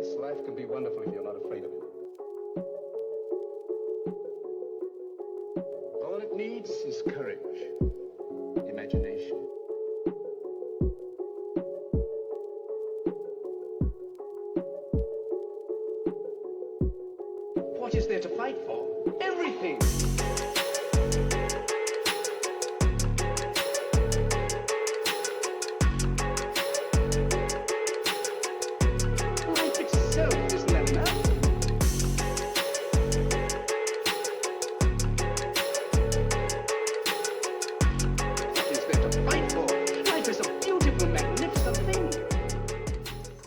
Yes, life can be wonderful if you're not afraid of it. All it needs is courage, imagination. What is there to fight for? Everything! Life itself isn't that enough? What is there to fight for? Life is a beautiful, magnificent thing.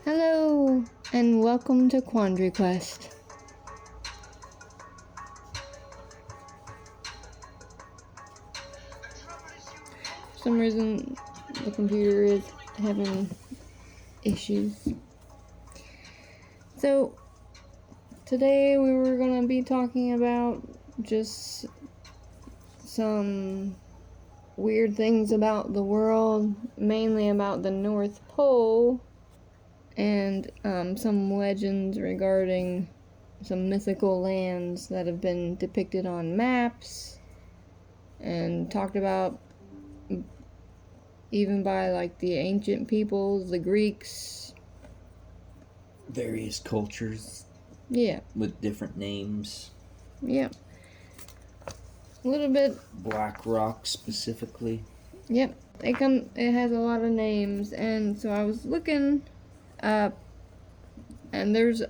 Hello, and welcome to Quandary Quest. For some reason, the computer is having issues. So, today we were going to be talking about just some weird things about the world, mainly about the North Pole, and some legends regarding some mythical lands that have been depicted on maps and talked about even by like the ancient peoples, the Greeks. Various cultures Yeah, with different names. a little bit. Black Rock specifically. Yep, it has a lot of names, and so I was looking up, and there's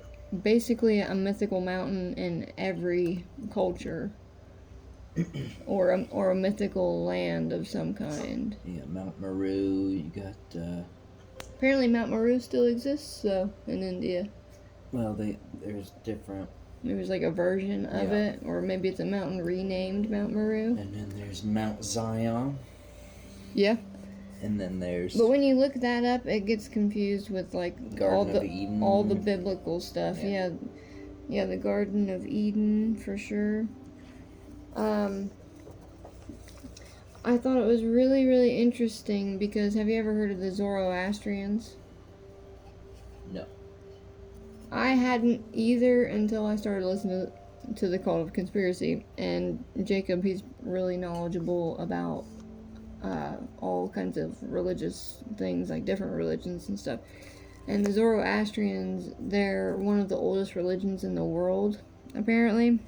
basically a mythical mountain in every culture, or a mythical land of some kind. You got Mount Meru, you got, Apparently Mount Meru still exists, though, in India. well, there's different, Maybe there's like a version of Yeah. it, or maybe it's a mountain renamed Mount Meru. and then there's Mount Zion, Yeah, and then there's but when you look that up, it gets confused with like Garden of Eden. all the biblical stuff. Yeah. Yeah, the Garden of Eden for sure. I thought it was really, really interesting because have you ever heard of the Zoroastrians? No. I hadn't either until I started listening to the Cult of Conspiracy, and Jacob, he's really knowledgeable about all kinds of religious things, like different religions and stuff. And the Zoroastrians, they're one of the oldest religions in the world, apparently.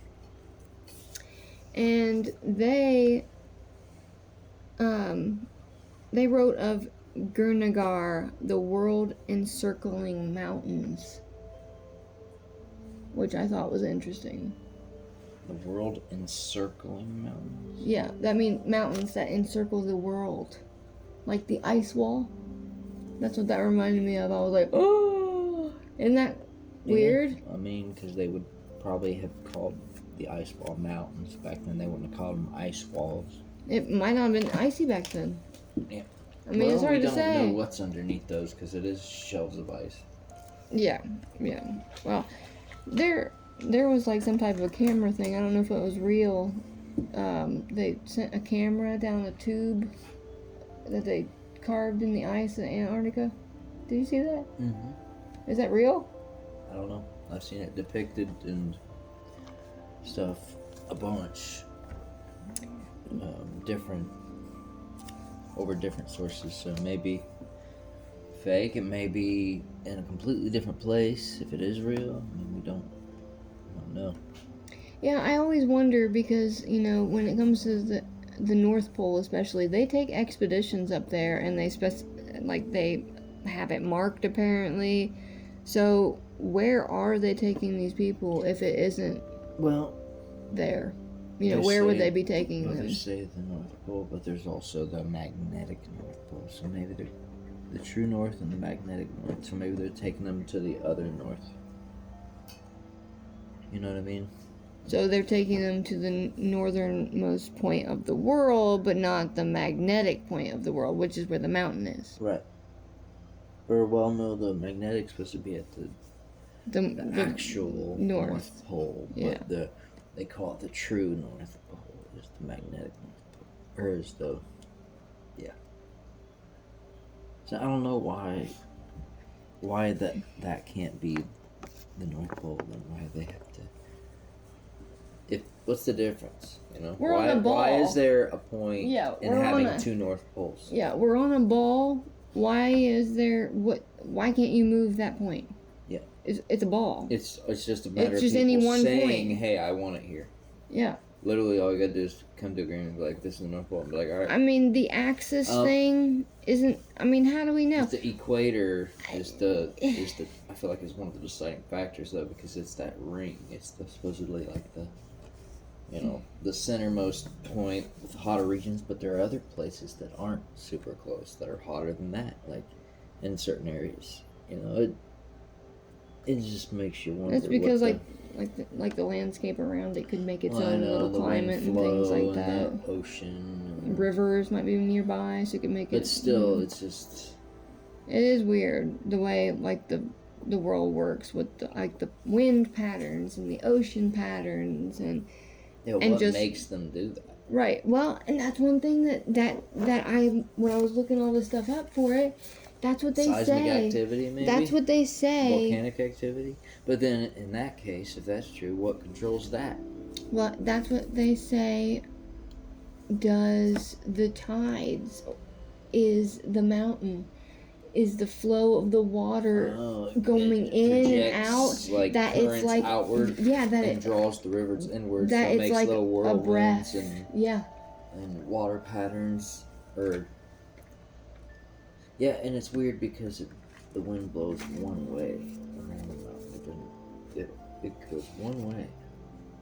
And they wrote of Gurnagar, the world encircling mountains, which I thought was interesting. The world encircling mountains. Yeah, that means mountains that encircle the world, like the ice wall. That's what that reminded me of. I was like, oh, isn't that weird? Yeah, I mean, because they would probably have called the ice wall mountains back then. They wouldn't have called them ice walls. It might not have been icy back then. Yeah. I mean, it's hard to we say. don't know what's underneath those because it is shelves of ice. Yeah. Well, there was like some type of a camera thing. I don't know if it was real. They sent a camera down a tube that they carved in the ice in Antarctica. Did you see that? Mm-hmm. Is that real? I don't know. I've seen it depicted and stuff a bunch. Different over different sources, so maybe fake, it may be in a completely different place if it is real. I mean, we don't know. Yeah, I always wonder because, you know, when it comes to the North Pole especially, they take expeditions up there and they they have it marked apparently. So where are they taking these people if it isn't there? You know, where would they be taking them? They say the North Pole, but there's also the magnetic North Pole. So maybe they're the true North and the magnetic North. So maybe they're taking them to the other North. You know what I mean? So they're taking them to the northernmost point of the world, but not the magnetic point of the world, which is where the mountain is. Right. Or, well, no, the magnetic's supposed to be at the actual North Pole. Yeah. But they call it the true North Pole. Is the magnetic North Pole. Or is the... Yeah. So I don't know why that can't be the North Pole, then why do they have to? What's the difference? You know, We're on a ball. Why is there a point Yeah, in we're on having two North Poles? Yeah, we're on a ball. Why is there why can't you move that point? Yeah. It's a ball. It's just a matter It's of just people any one saying, point. "Hey, I want it here." Yeah. Literally, all you gotta do is come to agreement and be like, "This is the North Pole." And be like, "All right." I mean, the axis thing isn't. I mean, how do we know? The equator is the. I feel like it's one of the deciding factors though, because it's that ring. It's supposedly like the. You know, the centermost point with hotter regions, but there are other places that aren't super close that are hotter than that, like in certain areas. You know, it just makes you wonder. That's because like the landscape around it could make its own little climate and things like that. The ocean, rivers might be nearby, so it could make it. But still, it's just. It is weird the way like the world works with the wind patterns and the ocean patterns and. Yeah, and what just makes them do that? Right. Well, and that's one thing that I when I was looking all this stuff up for it, that's what they Seismic say. Activity, maybe. That's what they say. Volcanic activity. But then, in that case, if that's true, what controls that? Well, that's what they say. Does the tides? Is the mountain? Is the flow of the water going in and out? Like that it's like outward. Yeah, that it draws the rivers inwards. That so it it's makes like little whirlwinds and water patterns and it's weird because the wind blows one way around the mountain. It goes one way.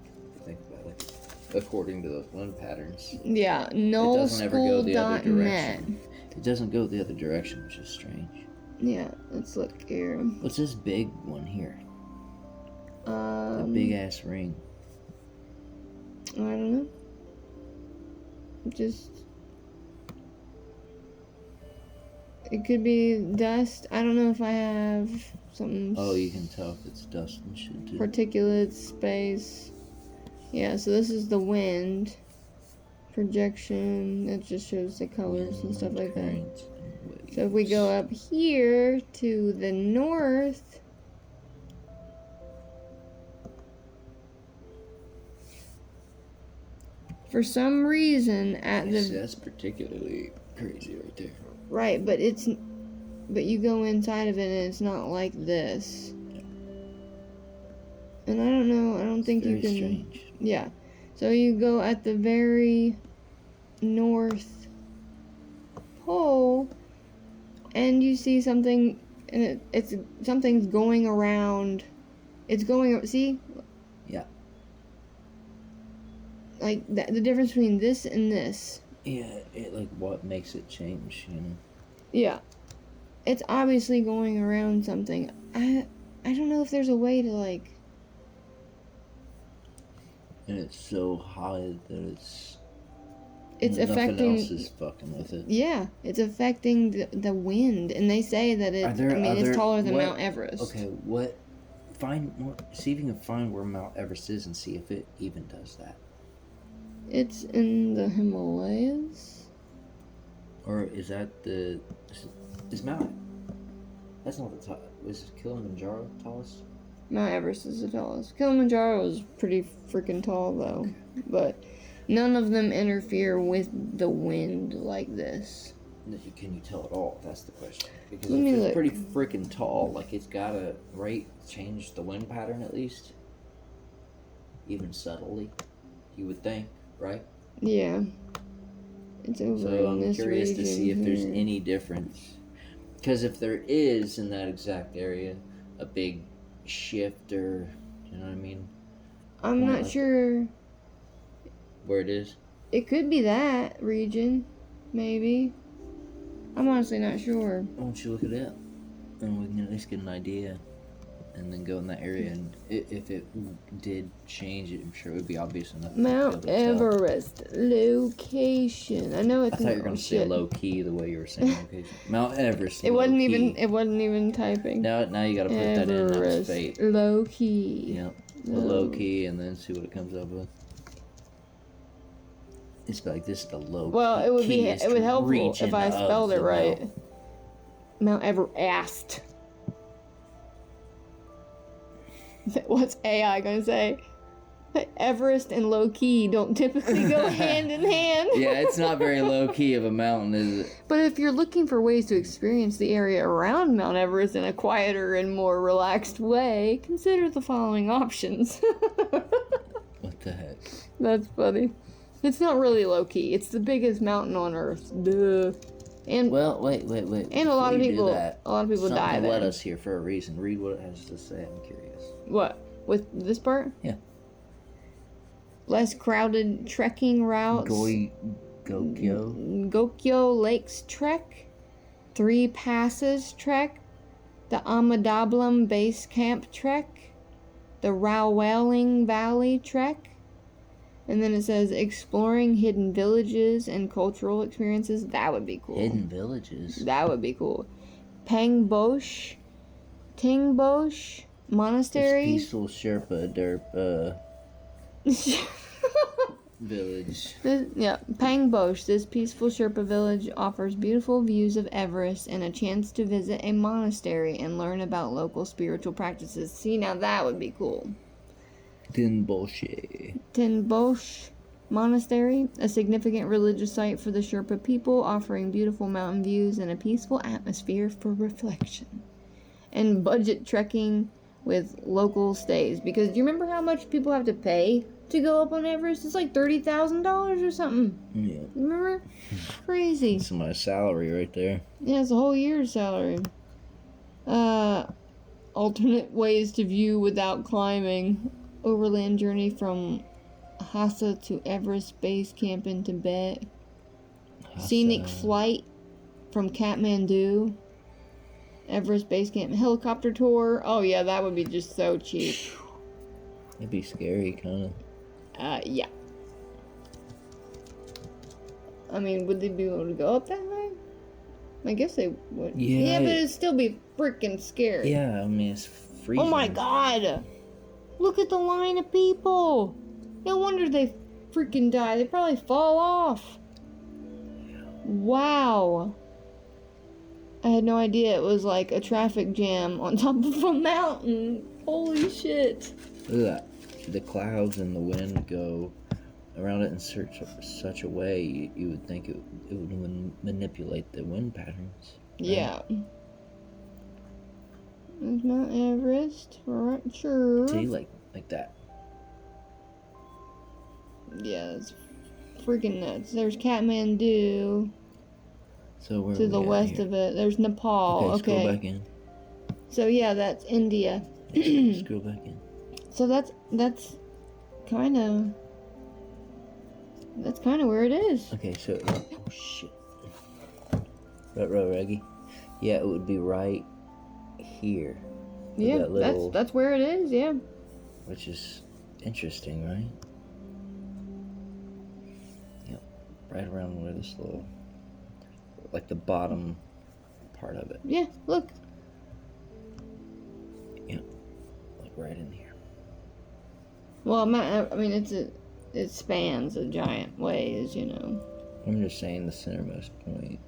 If you think about it, according to those wind patterns. Yeah, it doesn't ever go the other net. direction. It doesn't go the other direction, which is strange. Yeah, let's look here. What's this big one here? The big ass ring. I don't know. Just. It could be dust. I don't know if I have something. Oh, you can tell if it's dust and shit too. Particulate space. Yeah, so this is the wind. Projection. It just shows the colors and stuff like that. So if we go up here to the north. For some reason that's particularly crazy right there. Right, but you go inside of it and it's not like this. And I don't know, I don't think you can. Strange. Yeah. So you go at the very north pole and you see something, and it's something's going around. It's going, see? Yeah. Like the difference between this and this. Yeah, like what makes it change, you know? Yeah. It's obviously going around something. I don't know if there's a way to like. And it's so high that it's affecting. Nothing else is fucking with it. Yeah, it's affecting the wind, and they say that it's taller than Mount Everest. Okay, see if you can find where Mount Everest is and see if it even does that. It's in the Himalayas. Or is that is Mount? That's not the top. Is Kilimanjaro tallest? Mount Everest is the tallest. Kilimanjaro is pretty freaking tall though, but none of them interfere with the wind like this. Can you tell at all? That's the question. Because Let if me it's look. pretty freaking tall, like it's gotta change the wind pattern at least, even subtly. You would think, right? Yeah. It's over So in I'm this curious to see if there's here. any difference. Because if there is in that exact area a big shift, or you know what I mean? I'm Point not like sure. Where it is? It could be that region, maybe. I'm honestly not sure. Why don't you look it up, and we can at least get an idea, and then go in that area. And if it did change it, I'm sure it would be obvious enough. Mount Everest location. I know it's. I thought you were going to say low key the way you were saying location. Mount Everest. It wasn't even. It wasn't even typing. Now you got to put that in. That's fate. Low key. Yep. Low key, and then see what it comes up with. It's like this is the low. Well, it would be. It would help if I region spelled of it the right. mountain. Mount Everest. What's AI gonna say? Everest and low key don't typically go hand in hand. Yeah, it's not very low key of a mountain, is it? But if you're looking for ways to experience the area around Mount Everest in a quieter and more relaxed way, consider the following options. What the heck? That's funny. It's not really low key. It's the biggest mountain on Earth. Duh. And Well, wait. and a lot of people die Something there. led us here for a reason. Read what it has to say. I'm curious. What? With this part? Yeah. Less crowded trekking routes. Gokyo Lakes Trek. 3 Passes Trek. The Amadablam Base Camp Trek. The Rowelling Valley Trek. And then it says exploring hidden villages and cultural experiences. That would be cool. Hidden villages. That would be cool. Tingbosch Monastery. This peaceful Sherpa derp village. Pangbosch. This peaceful Sherpa village offers beautiful views of Everest and a chance to visit a monastery and learn about local spiritual practices. See, now that would be cool. Tinbosch Monastery, a significant religious site for the Sherpa people, offering beautiful mountain views and a peaceful atmosphere for reflection. And budget trekking with local stays. Because do you remember how much people have to pay to go up on Everest? It's like $30,000 or something. Yeah. Remember? Crazy. That's my salary right there. Yeah, it's a whole year's salary. Alternate ways to view without climbing. Overland journey from Lhasa to Everest Base Camp in Tibet. Scenic flight from Kathmandu. Everest Base Camp helicopter tour. Oh yeah, that would be just so cheap. It'd be scary, kind of. Yeah. I mean, would they be able to go up that high? I guess they would. Yeah, but it'd still be freaking scary. Yeah, I mean, it's freezing. Oh my god! Look at the line of people! No wonder they freaking die. They probably fall off. Wow. I had no idea it was like a traffic jam on top of a mountain. Holy shit. Look at that. The clouds and the wind go around it in such a way you would think it would manipulate the wind patterns. Right? Yeah. There's Mount Everest, for sure. See, like that. Yeah, it's freaking nuts. There's Kathmandu. So where To the west of it. There's Nepal. Okay, scroll back in. So yeah, that's India. Scroll back in. So that's kind of where it is. Okay, so oh shit. Reggie. Yeah, it would be right here. Yeah, that that's where it is. Yeah. Which is interesting, right? Yep, right around where this little, like the bottom part of it. Yeah, look. Yep, like right in here. Well, I mean, it spans a giant ways, you know. I'm just saying the centermost point.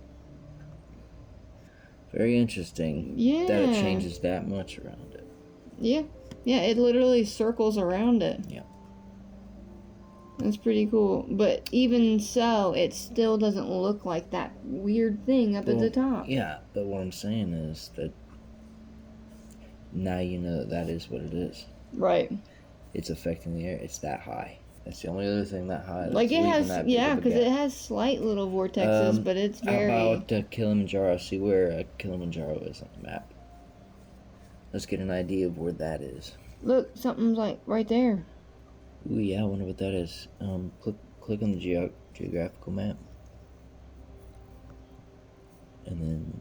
Very interesting. Yeah. That it changes that much around it. Yeah. Yeah, it literally circles around it. Yeah. That's pretty cool. But even so, it still doesn't look like that weird thing up at the top. Yeah, but what I'm saying is that now you know that is what it is. Right. It's affecting the air. It's that high. That's the only other thing that high. Like it has, yeah, because it has slight little vortexes, but it's very... How about Kilimanjaro? See where Kilimanjaro is on the map. Let's get an idea of where that is. Look, something's like right there. Ooh, yeah, I wonder what that is. Click on the geographical map. And then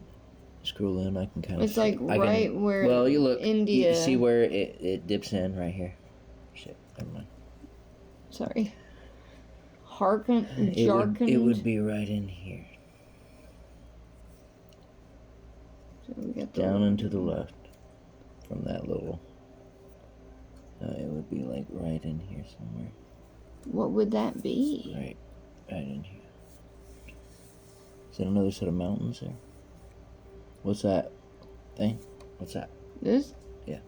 scroll in. I can kind of... It's like right where well, you look. India... You see where it dips in right here. Shit, never mind. Sorry. Jharkhand. It would be right in here. So we got Down and to the left from that little. It would be like right in here somewhere. What would that be? Right in here. Is that another set of mountains there? What's that thing? What's that? This? Yeah.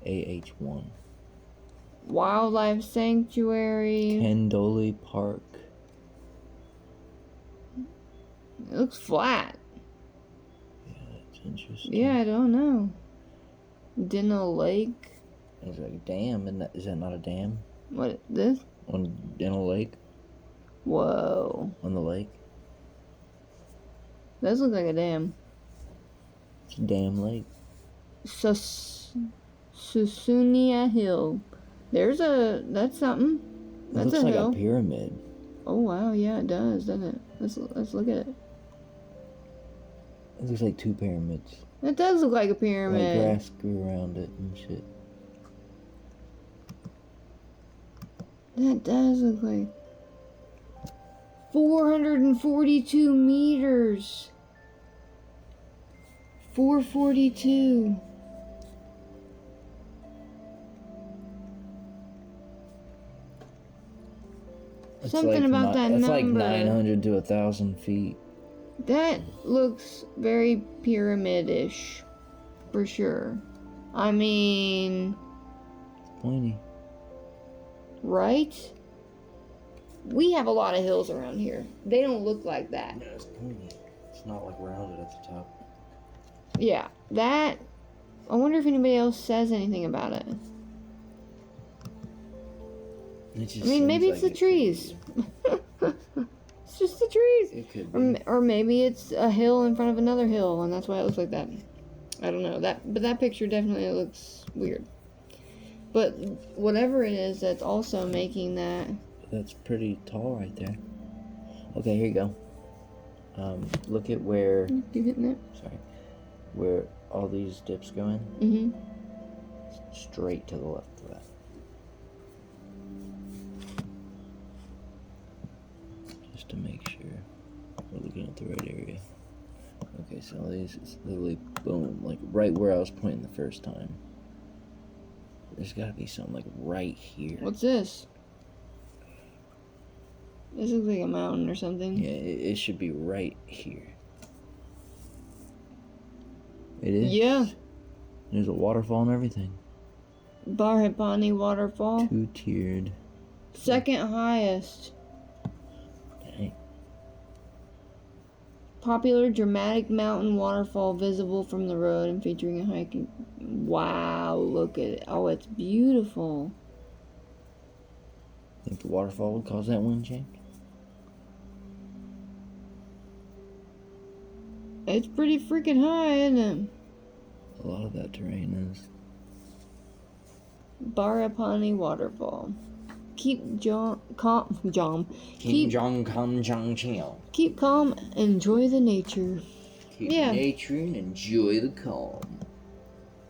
AH1. Wildlife Sanctuary. Kendoli Park. It looks flat. Yeah, that's interesting. Yeah, I don't know. Denal Lake. It's like a dam, is that not a dam? What, this? On Denal Lake? Whoa. On the lake? This looks like a dam. It's a damn lake. Susunia Hill. That's something. It That's looks a like hill. a pyramid. Oh wow, yeah it does, doesn't it? Let's look at it. It looks like two pyramids. It does look like a Like pyramid. grass grew around it and shit. That does look like 442 meters. 442. Something about that It's number. like 900 to 1,000 feet. That looks very pyramid-ish, for sure. I mean, It's pointy. right? We have a lot of hills around here. They don't look like that. Yeah, it's pointy. It's not like rounded at the top. Yeah, that... I wonder if anybody else says anything about it. It just I mean, maybe it's seems the trees. It's just the trees. It could be. Or maybe it's a hill in front of another hill, and that's why it looks like that. I don't know. But that picture definitely looks weird. But whatever it is that's also making that... That's pretty tall right there. Okay, here you go. Look at where... You hitting it? Sorry. Where all these dips go in. Mm-hmm. Straight to the left of that. Just to make sure we're looking at the right area. Okay, so these is literally boom, like right where I was pointing the first time. There's gotta be something like right here. What's this? This looks like a mountain or something. Yeah, it should be right here. It is? Yeah. There's a waterfall and everything. Barhapani Waterfall. Two-tiered. Second highest. Dang. Popular dramatic mountain waterfall visible from the road and featuring a hiking. Wow, look at it. Oh, it's beautiful. Think the waterfall would cause that wind change? It's pretty freaking high, isn't it? A lot of that terrain is. Barhapani Waterfall. Keep calm. Keep chill. Keep calm. Enjoy the nature. Keep Yeah. nature and enjoy the calm.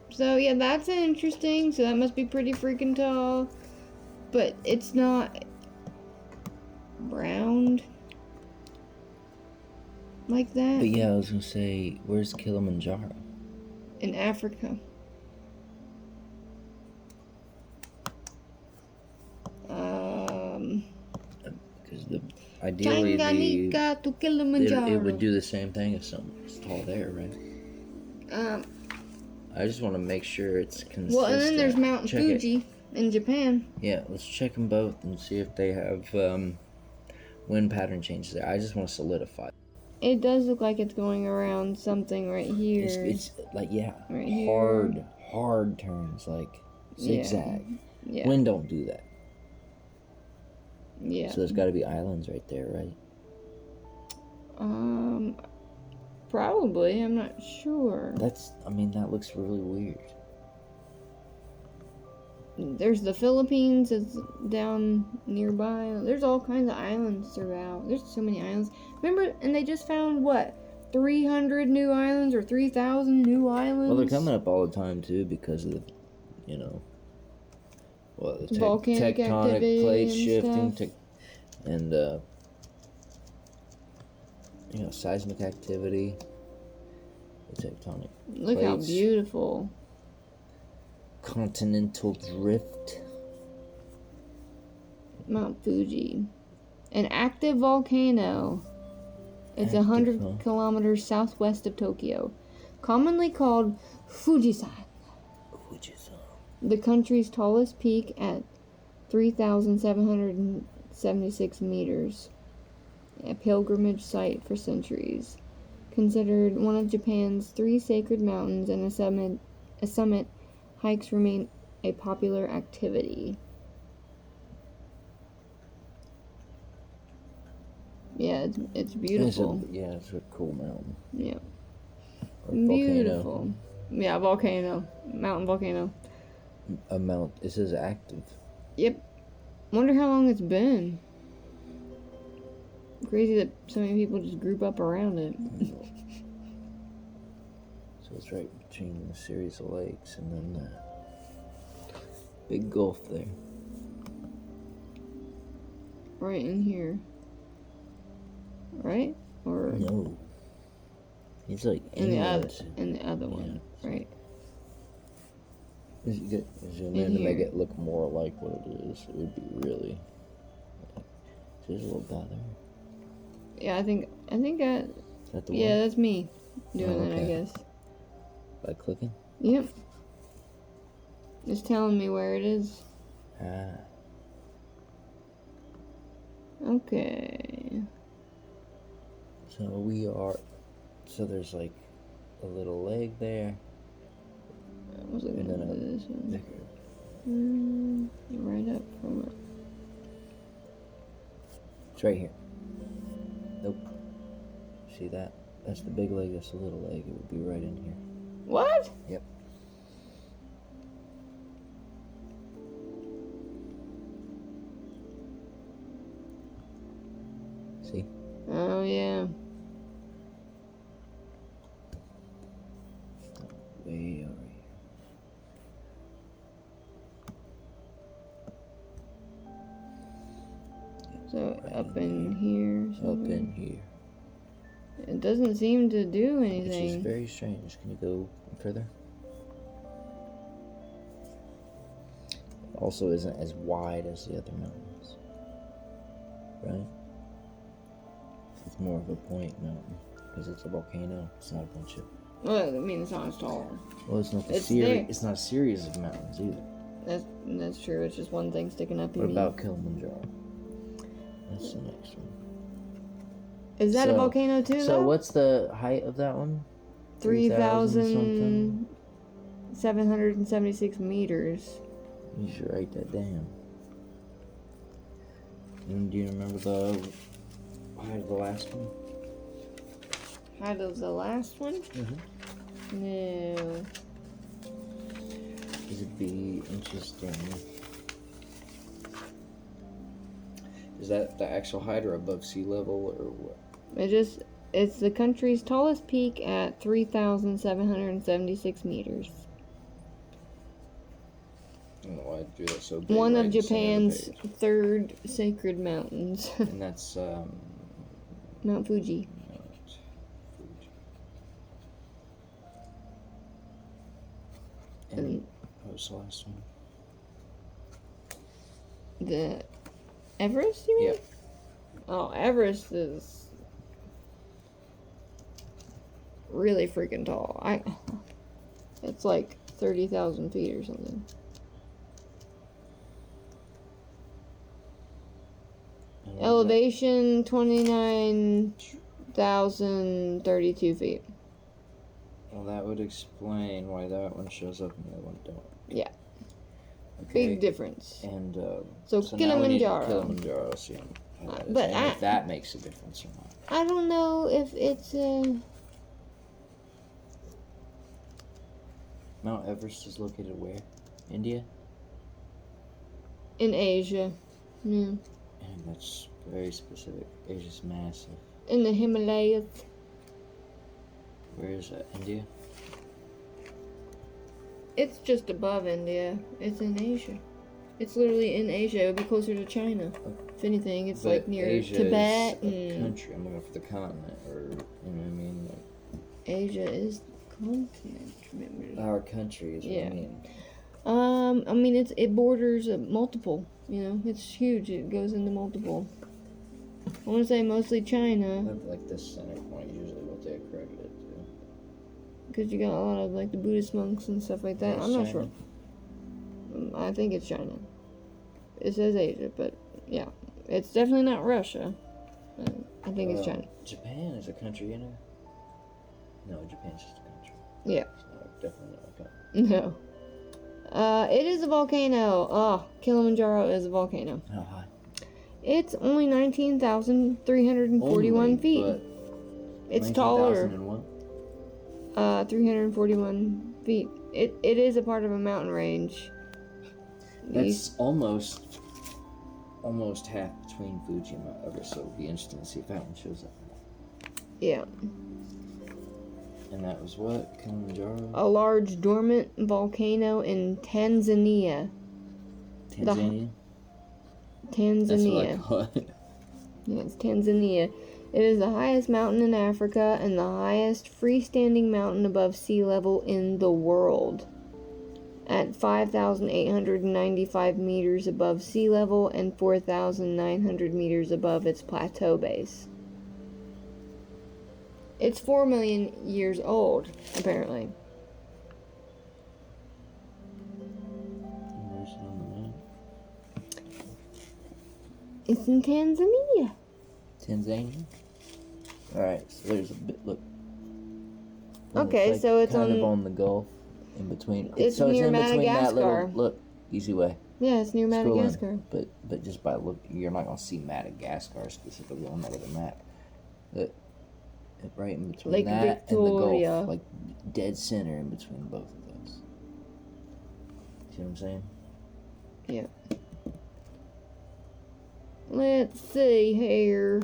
So yeah, that's interesting. So that must be pretty freaking tall. But it's not round like that. But yeah, I was gonna say, where's Kilimanjaro? In Africa. Because ideally Tanganyika to Kilimanjaro. it would do the same thing if something's tall there, right? I just want to make sure it's consistent. Well, and then there's Mount Check it. Fuji in Japan. Yeah, let's check them both and see if they have wind pattern changes there. I just want to solidify. It does look like it's going around something right here. It's like, yeah, Right here. hard turns, like zigzag. Yeah. Wind don't do that. Yeah. So there's got to be islands right there, right? Probably. I'm not sure. That looks really weird. There's the Philippines is down nearby. There's all kinds of islands throughout. There's so many islands. Remember, and they just found, 300 new islands or 3,000 new islands? Well, they're coming up all the time, too, because of the Volcanic tectonic activity plates and shifting, stuff. seismic activity, the tectonic Look how plates. beautiful. Continental drift. Mount Fuji. An active volcano. It's Active, 100 huh? kilometers southwest of Tokyo. Commonly called Fujisan. the country's tallest peak at 3,776 meters. A pilgrimage site for centuries. Considered one of Japan's 3 sacred mountains and a summit, hikes remain a popular activity. Yeah, it's beautiful. It's a cool mountain. Yeah. Or Beautiful. volcano. Yeah, volcano. Mountain volcano. A mount. It says active. Yep. Wonder how long it's been. Crazy that so many people just group up around it. So it's right between a series of lakes and then the big gulf there. Right in here. Right? Or No. It's like in the inland. other one, right? Is it to make it look more like what it is? It would be really. There's a little guy there. Yeah, I think Is that the one? yeah, that's me doing that, I okay. guess. By clicking? Yep. It's telling me where it is. Ah. Okay. So we are. So there's like a little leg there. I was looking And then at this one. bigger. Right up from it. It's right here. Nope. See that? That's the big leg, that's the little leg. It would be right in here. What? Yep. See? Oh, yeah. Way over here. So Right up in in here. Up somewhere. in here. It doesn't seem to do Which is anything. very strange. Can you go further? Also isn't as wide as the other mountains. Right? It's more of a point mountain. Because it's a volcano. It's not a bunch of... Well, I mean, it's not as tall. Well, it's not It's series. there. It's not a series of mountains either. That's true. It's just one thing sticking up. What about Kilimanjaro? That's the next one. Is that a So- volcano too? So though? what's the height of that one? 3,776 meters. You should write that down. And do you remember the height of the last one? Height of the last one? Mm-hmm. No. It'd be interesting. Is that the actual height or above sea level or what? It's the country's tallest peak at 3,776 meters. I don't know why I drew that so big. One right of in the center Japan's the page. 3rd sacred mountains. And that's Mount Fuji. And what was the last one? The Everest, you mean? Yeah. Oh, Everest is really freaking tall. It's like 30,000 feet or something. And what was Elevation 29,032 feet. that? Well, that would explain why that one shows up and the other one don't. Yeah. Okay. Big difference. And So now we need Kilimanjaro. Kilimanjaro, see but if that makes a difference or not. I don't know if it's Mount Everest is located where? India? in Asia. Yeah. And that's very specific. Asia's massive. In the Himalayas. Where is that? India? It's just above India. It's in Asia. It's literally in Asia. It would be closer to China. If anything, it's But like near Asia Tibet is a and country. I'm looking for the continent, or you know what I mean? Like, Asia is the continent. Remember? our country is what Yeah. I mean. I mean it borders multiple. You know, it's huge. It goes into multiple. I want to say mostly China, Like this center point is usually what they accredit it to. because you got a lot of like the Buddhist monks and stuff like that. Yes, I'm not China. sure. I think it's China. It says Asia, but yeah. It's definitely not Russia. I think it's China. Japan is a country, you know? No, Japan's just a country. Yeah. It's not, definitely not a country. No. It is a volcano. Oh, Kilimanjaro is a volcano. How high? It's only 19,341 feet. But It's taller. 19,001? 341 feet. It is a part of a mountain range. That's almost half between Fuji and Mount Everest, so it'll be interesting to see if that one shows up. Yeah. And that was what? Kilimanjaro? A large dormant volcano in Tanzania. Tanzania? Tanzania. That's what I call it. Yeah, it's Tanzania. It is the highest mountain in Africa and the highest freestanding mountain above sea level in the world. At 5,895 meters above sea level and 4,900 meters above its plateau base. It's 4 million years old, apparently. Where's it on the map? It's in Tanzania. Tanzania? Alright, so there's a bit, look. Okay, like so it's kind of on the Gulf, in between. It's so near it's in between that little, Madagascar. look, easy way. Yeah, it's near Scroll in. Madagascar. But just by look, you're not going to see Madagascar specifically on that other map. Right in between Lake that Victoria. and the Gulf, like dead center in between both of those. See what I'm saying? Yeah. Let's see here.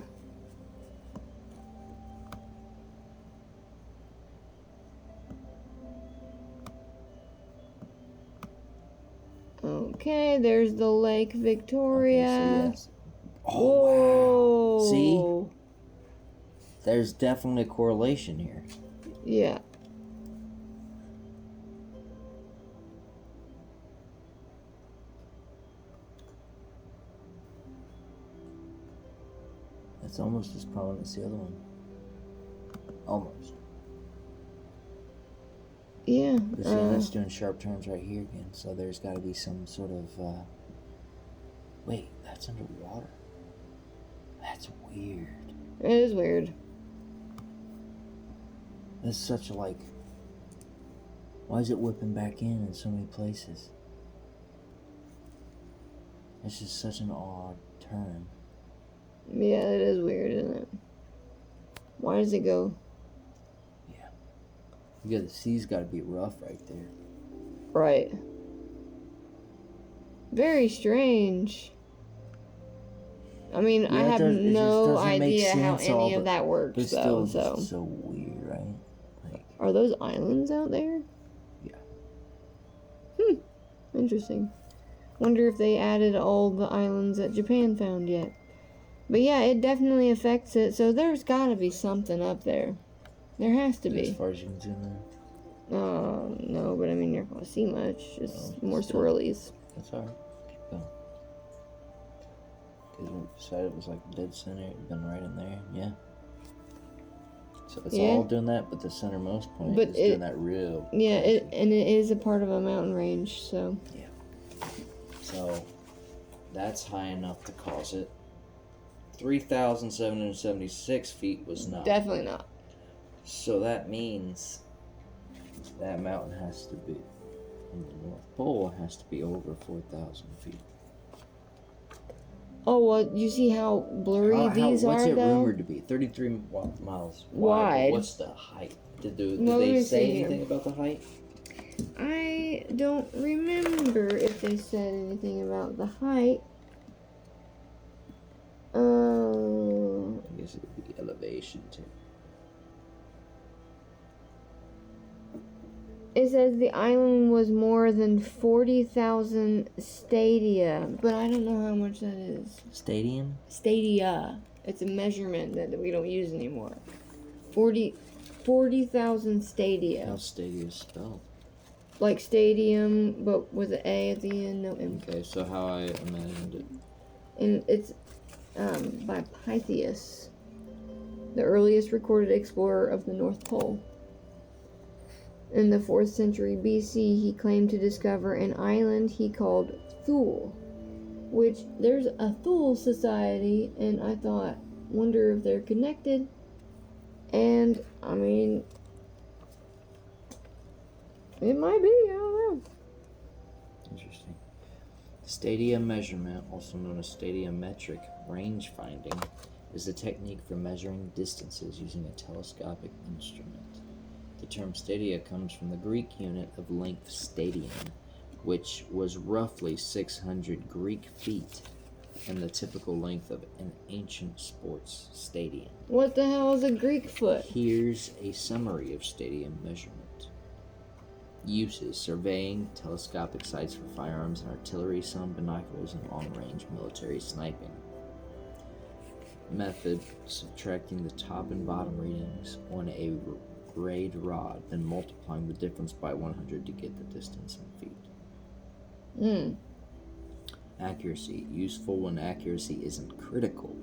Okay, there's the Lake Victoria. Okay, so yes. Oh, Whoa. wow. See? There's definitely a correlation here. Yeah. It's almost as prominent as the other one. Almost. Yeah. But see, that's doing sharp turns right here again, so there's got to be some sort of, wait, that's underwater? That's weird. It is weird. That's such a, like, why is it whipping back in so many places? It's just such an odd turn. Yeah, it is weird, isn't it? Why does it go? Yeah. Yeah, the sea's got to be rough right there. Right. Very strange. I mean, Yeah, I have no doesn't make idea how sense, all any of the- that works, But it's though. still So, just so weird, right? Like, are those islands out there? yeah. Interesting. Wonder if they added all the islands that Japan found yet. But yeah, it definitely affects it. So there's got to be something up there. There has to As be. far as you can zoom in. No, but I mean, you're not gonna see much. Just No, more still. swirlies. That's alright. Keep going. Because we decided it was like dead center, it been right in there. Yeah. So it's Yeah. all doing that, but the centermost point But is it- doing that real. Yeah, crazy. and it is a part of a mountain range, so. So that's high enough to cause it. 3,776 feet was not. Definitely not. So that means that mountain has to be, in the North Pole has to be over 4,000 feet. Oh, well, you see how blurry these what's are, it though? rumored to be? 33 miles Wide. but what's the height? Did Well, let they me say see here. anything about the height? I don't remember if they said anything about the height. I guess it would be elevation too. It says the island was more than 40,000 stadia, but I don't know how much that is. Stadium? Stadia. It's a measurement that we don't use anymore. 40,000 stadia. How stadia is spelled? Like stadium, but with an A at the end, no M. Okay, so how I imagined it. And it's by Pytheas, the earliest recorded explorer of the North Pole. In the 4th century BC, he claimed to discover an island he called Thule, which there's a Thule society, and I thought, wonder if they're connected. And I mean, it might be, I don't know. Interesting. Stadia measurement, also known as stadiometric range finding, is a technique for measuring distances using a telescopic instrument. The term stadia comes from the Greek unit of length stadion, which was roughly 600 Greek feet, and the typical length of an ancient sports stadium. What the hell is a Greek foot? Here's a summary of stadium measurement. Uses: surveying, telescopic sights for firearms and artillery, some binoculars, and long-range military sniping. Method: subtracting the top and bottom readings on a grade rod, then multiplying the difference by 100 to get the distance in feet. Accuracy: useful when accuracy isn't critical,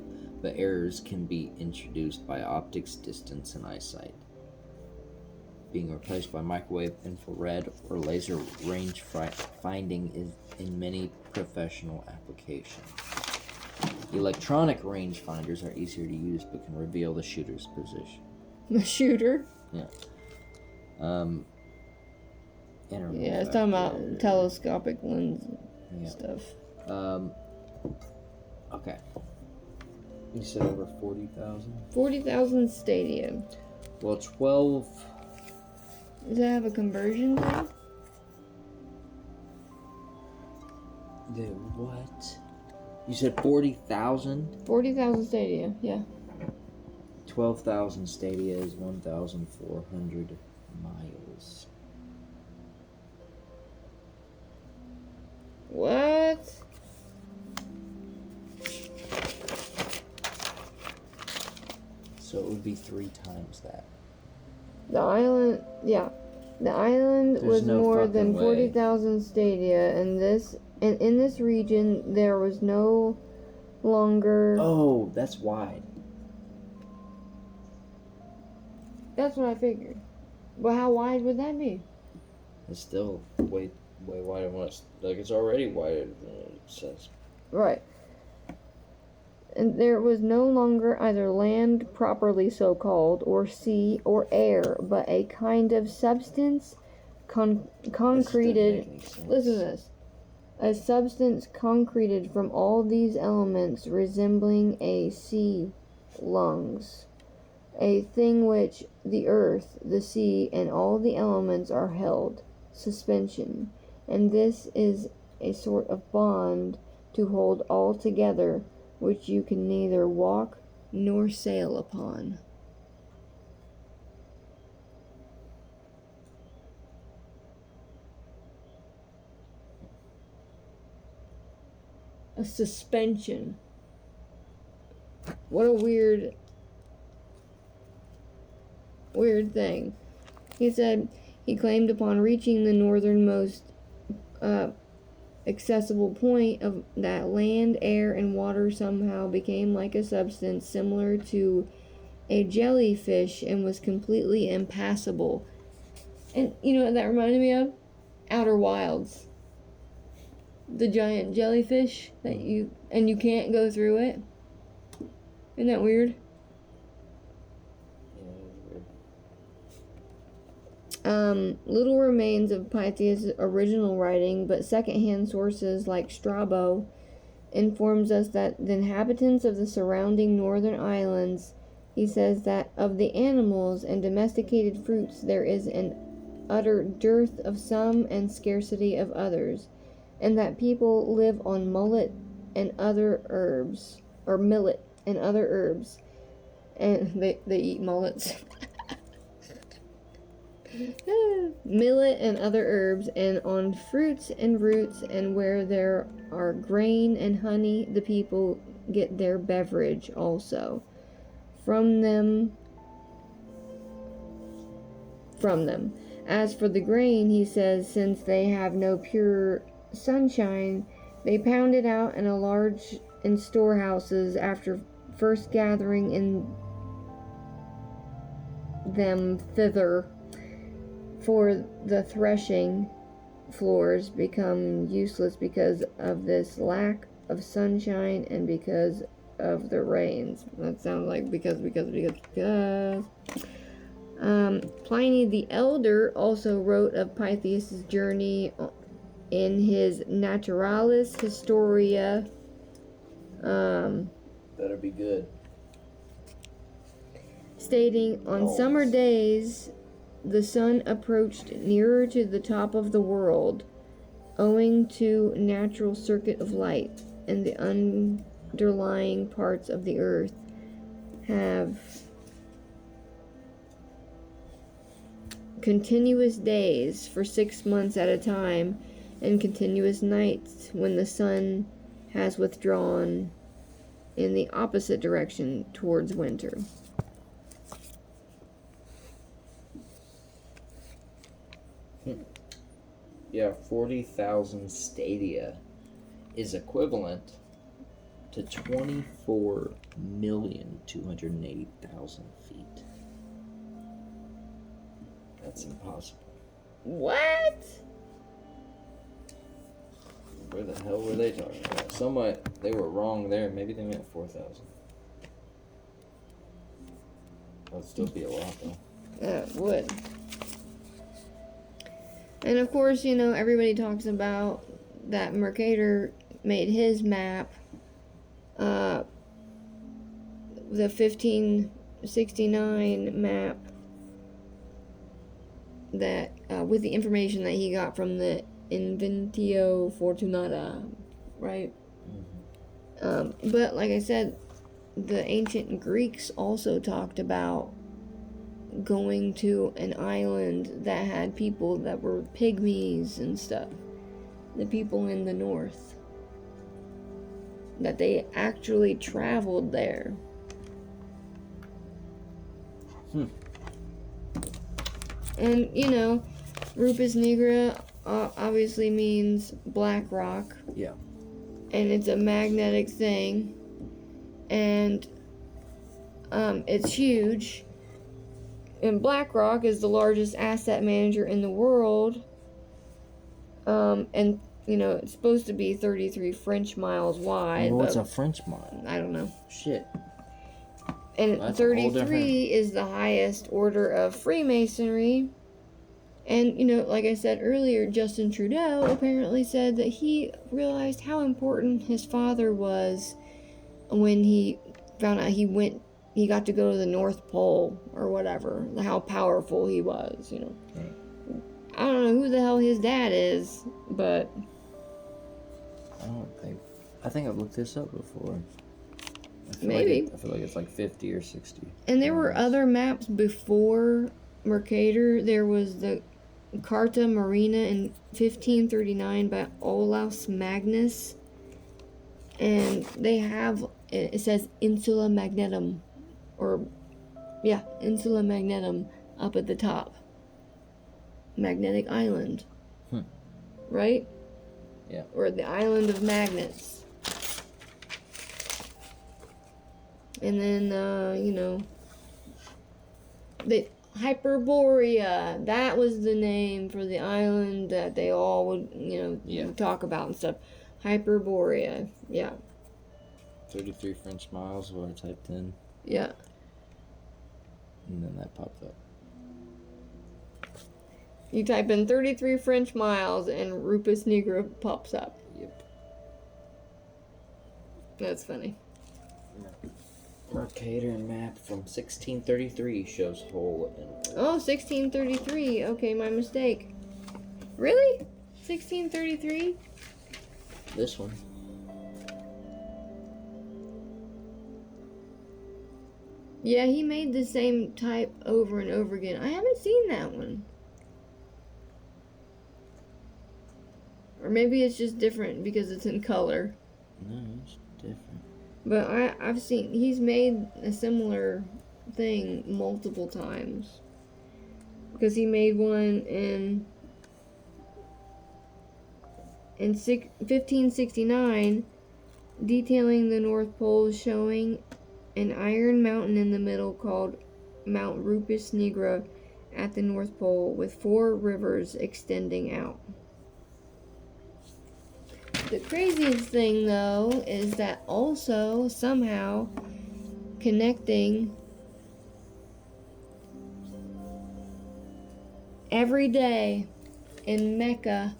but errors can be introduced by optics, distance, and eyesight. Being replaced by microwave, infrared, or laser range finding is in many professional applications. Electronic rangefinders are easier to use but can reveal the shooter's position. The shooter? Yeah. Yeah, it's talking about telescopic lens stuff. Okay. You said over 40,000? 40,000 stadia. Well, 12... Does that have a conversion thing? The what? You said 40,000? 40,000 stadia, yeah. 12,000 stadia is 1,400 miles. What? So it would be 3 times that. The island, yeah. The island was no more than fucking way. 40,000 stadia, and in this region there was no longer. Oh, that's wide. That's what I figured. But how wide would that be? It's still way wider than what it's already wider than it says. Right. And there was no longer either land, properly so called, or sea, or air, but a kind of substance concreted. Listen to this. A substance concreted from all these elements, resembling a sea lungs. A thing which the earth, the sea, and all the elements are held. Suspension. And this is a sort of bond to hold all together, which you can neither walk nor sail upon. A suspension. What a weird thing. He said he claimed upon reaching the northernmost accessible point of that land, air, and water somehow became like a substance similar to a jellyfish and was completely impassable. And you know what that reminded me of? Outer Wilds. The giant jellyfish that you can't go through it. Isn't that weird? Little remains of Pythias' original writing, but secondhand sources like Strabo informs us that the inhabitants of the surrounding northern islands, he says that of the animals and domesticated fruits there is an utter dearth of some and scarcity of others, and that people live on millet and other herbs, and they eat mullets. Millet and other herbs, and on fruits and roots, and where there are grain and honey, the people get their beverage also from them. As for the grain, he says, since they have no pure sunshine, they pound it out in storehouses after first gathering in them thither for the threshing floors become useless because of this lack of sunshine and because of the rains. That sounds like because. Pliny the Elder also wrote of Pythias' journey in his Naturalis Historia. Better be good. Stating, on summer days, the sun approached nearer to the top of the world, owing to natural circuit of light, and the underlying parts of the earth have continuous days for 6 months at a time, and continuous nights when the sun has withdrawn in the opposite direction towards winter. Yeah, 40,000 stadia is equivalent to 24,280,000 feet. That's impossible. What? Where the hell were they talking about? Somewhat, they were wrong there. Maybe they meant 4,000. That would still be a lot, though. It would. And of course, you know, everybody talks about that Mercator made his map, the 1569 map, that with the information that he got from the Inventio Fortunata, right? Mm-hmm. But like I said, the ancient Greeks also talked about going to an island that had people that were pygmies and stuff. The people in the north. That they actually traveled there. And, you know, Rupus nigra obviously means black rock. Yeah. And it's a magnetic thing. And it's huge. And BlackRock is the largest asset manager in the world. And, you know, it's supposed to be 33 French miles wide. Well, what's a French mile? I don't know. Shit. And That's 33 is the highest order of Freemasonry. And, you know, like I said earlier, Justin Trudeau apparently said that he realized how important his father was when he found out he got to go to the North Pole or whatever, how powerful he was, you know. Right. I don't know who the hell his dad is, but I think I've looked this up before. Maybe. I feel like it's like 50 or 60. And there were other maps before Mercator. There was the Carta Marina in 1539 by Olaus Magnus. And they have, it says Insula Magnetum. Insula Magnetum up at the top. Magnetic Island. Right? Yeah. Or the Island of Magnets. And then, you know, the Hyperborea, that was the name for the island that they all would, you know, talk about and stuff. Hyperborea, yeah. 33 French miles, what I typed in. Yeah. And then that popped up. You type in 33 French miles and Rupus nigra pops up. Yep. That's funny. Mercator map from 1633 shows whole and... Oh, 1633. Okay, my mistake. Really? 1633? This one. Yeah, he made the same type over and over again. I haven't seen that one. Or maybe it's just different because it's in color. No, it's different. But I've seen, he's made a similar thing multiple times. Because he made one in 1569, detailing the North Pole, showing an iron mountain in the middle called Mount Rupus nigra at the North Pole with 4 rivers extending out. The craziest thing, though, is that also somehow connecting every day in Mecca,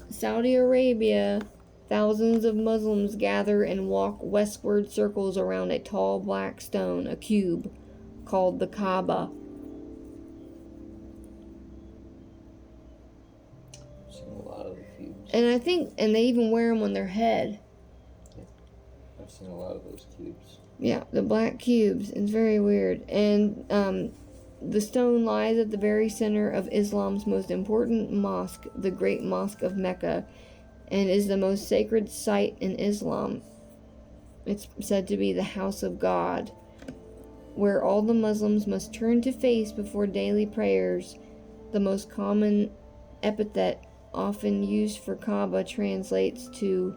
Saudi Arabia, thousands of Muslims gather and walk westward circles around a tall black stone, a cube, called the Kaaba. I've seen a lot of the cubes. And they even wear them on their head. Yeah. I've seen a lot of those cubes. Yeah, the black cubes. It's very weird. And the stone lies at the very center of Islam's most important mosque, the Great Mosque of Mecca, and is the most sacred site in Islam. It's said to be the house of God, where all the Muslims must turn to face before daily prayers. The most common epithet often used for Kaaba translates to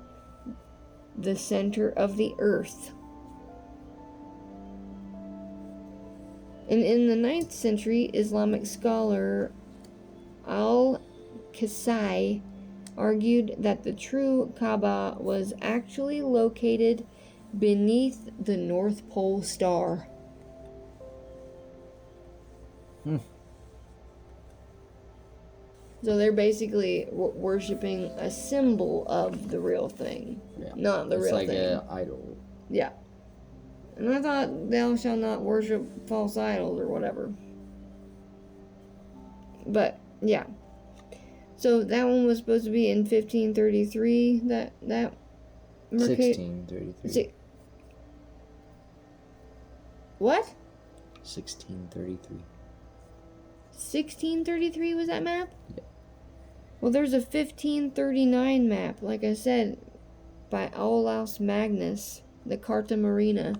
the center of the earth. And in the 9th century, Islamic scholar Al-Qasai argued that the true Kaaba was actually located beneath the North Pole star. So they're basically worshipping a symbol of the real thing, not the real thing. It's like an idol. Yeah. And I thought, thou shalt not worship false idols or whatever. But, yeah. So that one was supposed to be in 1533. That 1633. What? 1633. 1633 was that map? Yeah. Well, there's a 1539 map, like I said, by Olaus Magnus, the Carta Marina.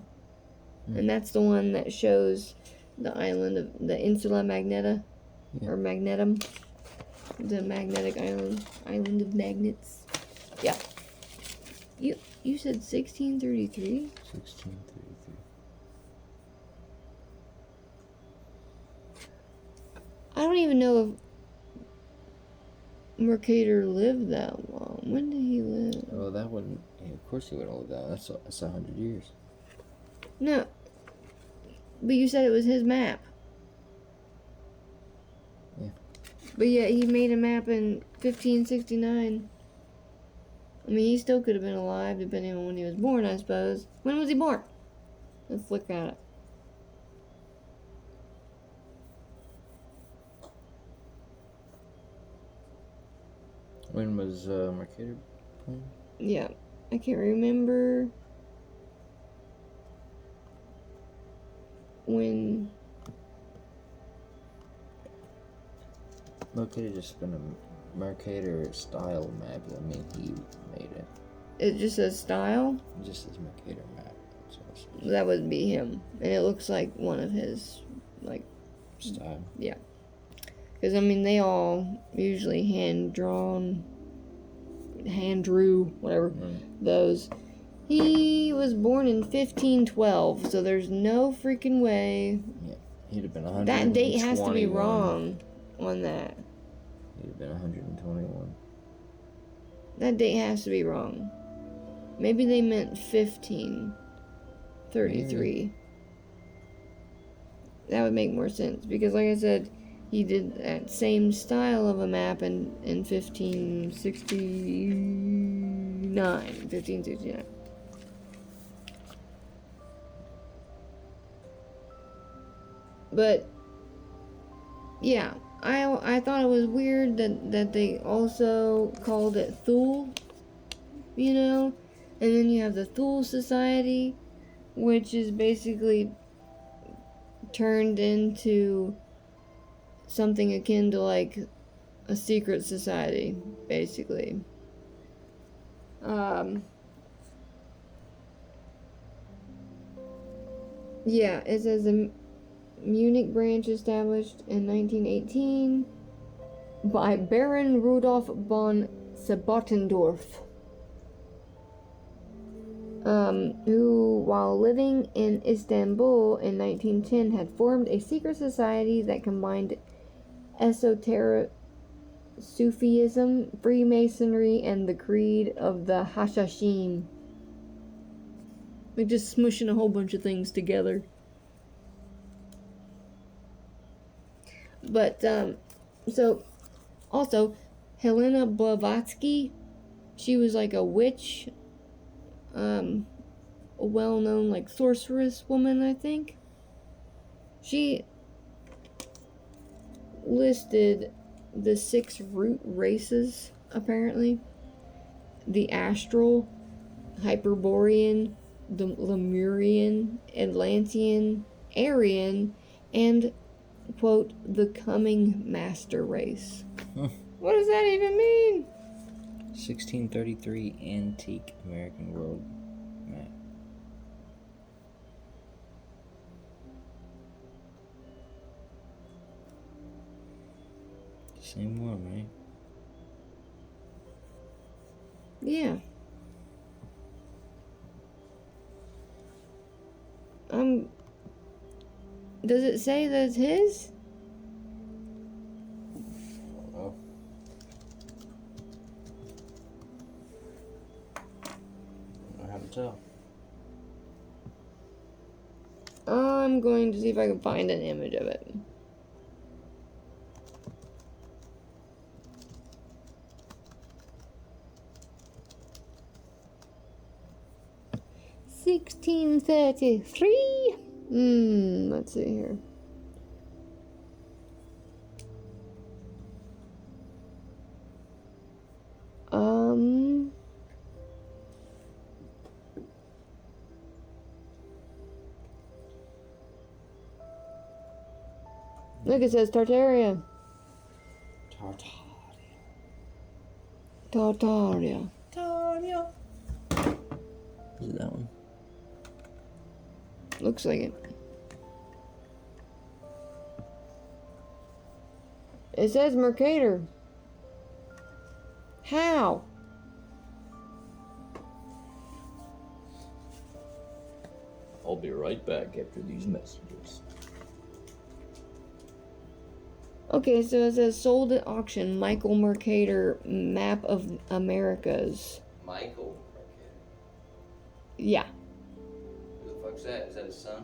And that's the one that shows the island of the Insula Magneta, or Magnetum, the magnetic island of magnets. Yeah. You said 1633? 1633. I don't even know if Mercator lived that long. When did he live? Oh, that wouldn't. Yeah, of course he wouldn't live that. That's 100 years. No. But you said it was his map. Yeah. But yeah, he made a map in 1569. I mean, he still could have been alive depending on when he was born, I suppose. When was he born? Let's look at it. When was Mercator born? Yeah, I can't remember when. Well, it could have just been a Mercator style map. I mean, he made it. It just says style? It just says Mercator map. That wouldn't be him. And it looks like one of his, like... Style. Yeah. Because, I mean, they all usually hand-drawn, hand-drew, whatever, those. He was born in 1512, so there's no freaking way. Yeah, he'd have been 121. That date has to be wrong on that. He'd have been 121. That date has to be wrong. Maybe they meant 1533. That would make more sense, because like I said, he did that same style of a map in 1569. But yeah, I thought it was weird that they also called it Thule, you know, and then you have the Thule Society, which is basically turned into something akin to like a secret society, basically. Yeah, it says the Munich branch established in 1918 by Baron Rudolf von Sebottendorf, who, while living in Istanbul in 1910, had formed a secret society that combined esoteric Sufism, Freemasonry, and the creed of the Hashashim. Like just smushing a whole bunch of things together. But, so, also, Helena Blavatsky, she was like a witch, a well-known, like, sorceress woman, I think. She listed the 6 root races, apparently. The Astral, Hyperborean, the Lemurian, Atlantean, Aryan, and, quote, the coming master race. What does that even mean? 1633 Antique American World Map. Same one, right? Yeah. Does it say that's his? Oh. I don't know how to tell. I'm going to see if I can find an image of it. $1633. Let's see here. Look, it says Tartaria. Tartaria. Is it that one? Looks like it. It says Mercator. How? I'll be right back after these messages. Okay, so it says sold at auction. Michael Mercator, map of Americas. Michael? Yeah. Who the fuck's that? Is that his son?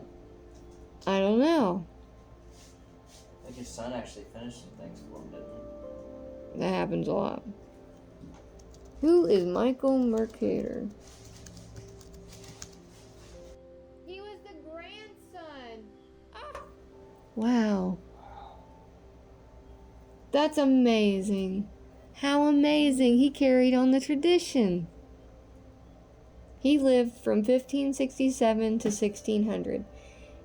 I don't know. I think his son actually finished some things for him, didn't he? That happens a lot. Who is Michael Mercator? He was the grandson. Ah. Wow. That's amazing. How amazing. He carried on the tradition. He lived from 1567 to 1600.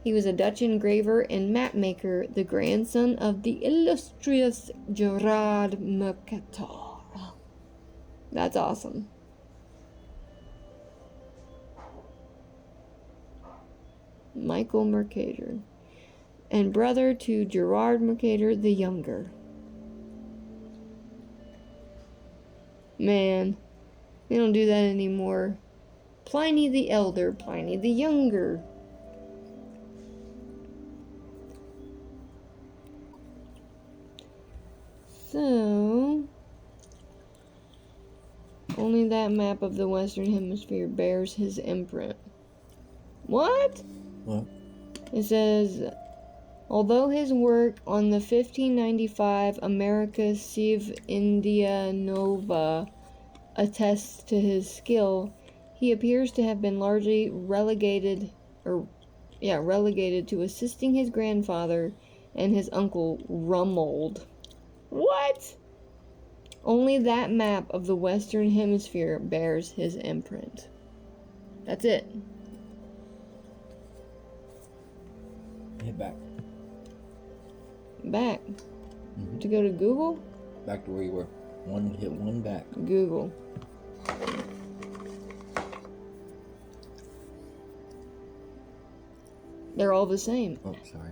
He was a Dutch engraver and map maker, the grandson of the illustrious Gerard Mercator. That's awesome. Michael Mercator. And brother to Gerard Mercator the Younger. Man, they don't do that anymore. Pliny the Elder, Pliny the Younger. So, only that map of the Western Hemisphere bears his imprint. What? What? It says, although his work on the 1595 America Civ India Nova attests to his skill, he appears to have been largely relegated to assisting his grandfather and his uncle Rummold. What? Only that map of the Western Hemisphere bears his imprint. That's it. Hit back. Back. To go to Google? Back to where you were. Hit one back. Google. They're all the same. Oh, sorry.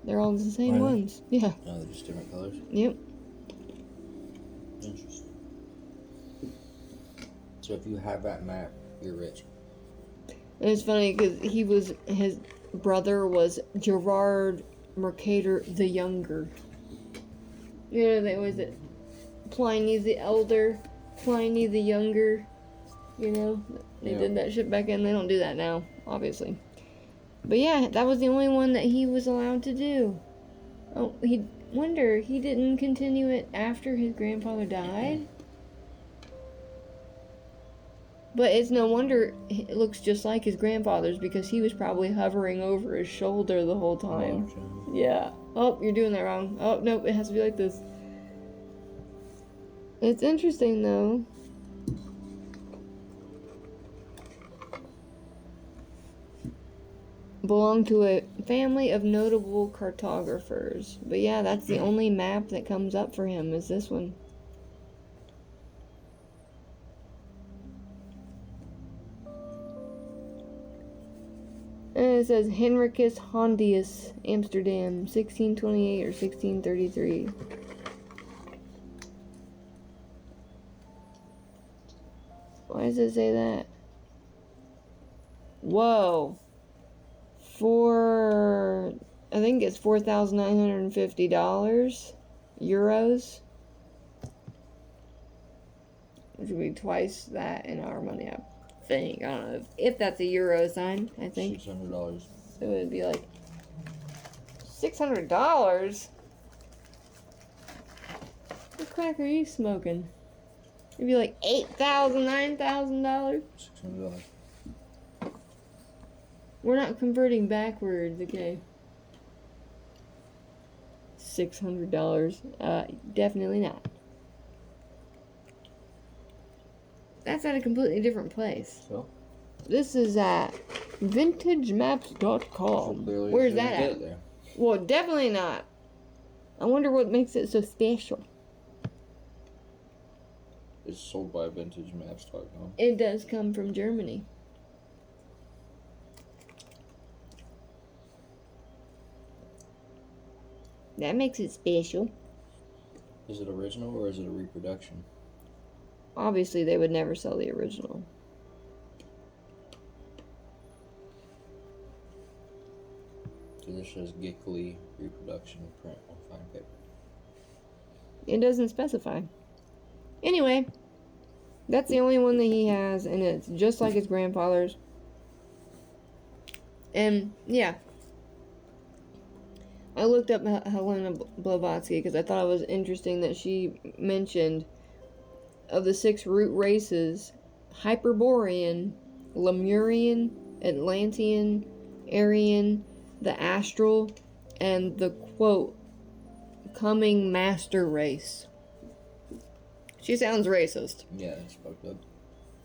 They're all the same Really? ones. Yeah. Oh, they're just different colors? Yep. Interesting. So if you have that map, you're rich. And it's funny because his brother was Gerard Mercator the Younger. You know, they always Pliny the Elder, Pliny the Younger. You know, they did that shit back then. They don't do that now, obviously. But yeah, that was the only one that he was allowed to do. Oh, he didn't continue it after his grandfather died? But it's no wonder it looks just like his grandfather's, because he was probably hovering over his shoulder the whole time. Oh, yeah. Oh, you're doing that wrong. Oh, nope, it has to be like this. It's interesting, though. Belonged to a family of notable cartographers. But yeah, that's the only map that comes up for him, is this one. And it says Henricus Hondius, Amsterdam, 1628 or 1633. Why does it say that? Whoa. I think it's $4,950 euros, which would be twice that in our money, I think. I don't know if that's a euro sign. I think $600. So it would be like $600. What crack are you smoking? It'd be like $8,000, $9,000. $600. We're not converting backwards, okay? $600. Definitely not. That's at a completely different place. So? This is at vintagemaps.com. So where's that at? There. Well, definitely not. I wonder what makes it so special. It's sold by vintagemaps.com. It does come from Germany. That makes it special. Is it original or is it a reproduction? Obviously, they would never sell the original. So this says Gickly reproduction print on fine paper. It doesn't specify. Anyway, that's the only one that he has, and it's just like his grandfather's. And, yeah. I looked up Helena Blavatsky because I thought it was interesting that she mentioned of the 6 root races, Hyperborean, Lemurian, Atlantean, Aryan, the Astral, and the, quote, coming master race. She sounds racist. Yeah, it's fucked up.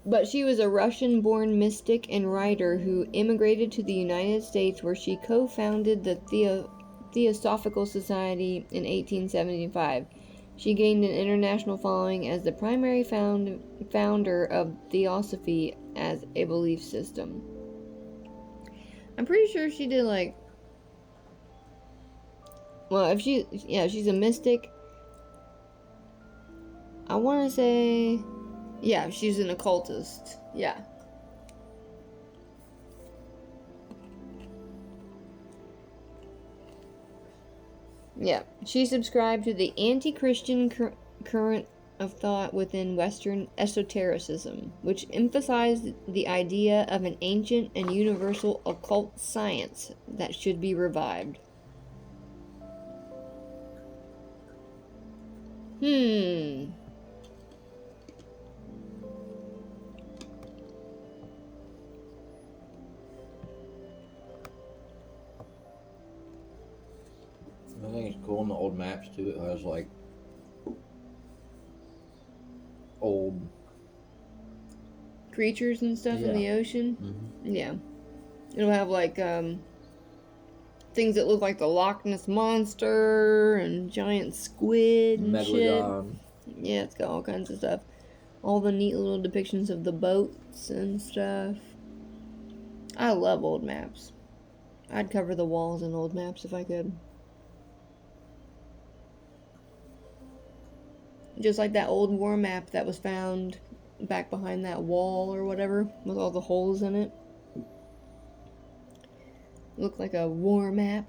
But she was a Russian-born mystic and writer who immigrated to the United States, where she co-founded the Theosophical Society in 1875. She gained an international following as the primary founder of Theosophy as a belief system. I'm pretty sure she did like... Well, if she's a mystic. I want to say... Yeah, she's an occultist. Yeah. Yeah, she subscribed to the anti-Christian current of thought within Western esotericism, which emphasized the idea of an ancient and universal occult science that should be revived. I think it's cool in the old maps too. It has like old creatures and stuff in the ocean. Mm-hmm. Yeah. It'll have like things that look like the Loch Ness Monster and giant squid and MACLEOD. shit. Yeah, it's got all kinds of stuff. All the neat little depictions of the boats and stuff. I love old maps. I'd cover the walls in old maps if I could. Just like that old war map that was found back behind that wall or whatever, with all the holes in it. Looked like a war map.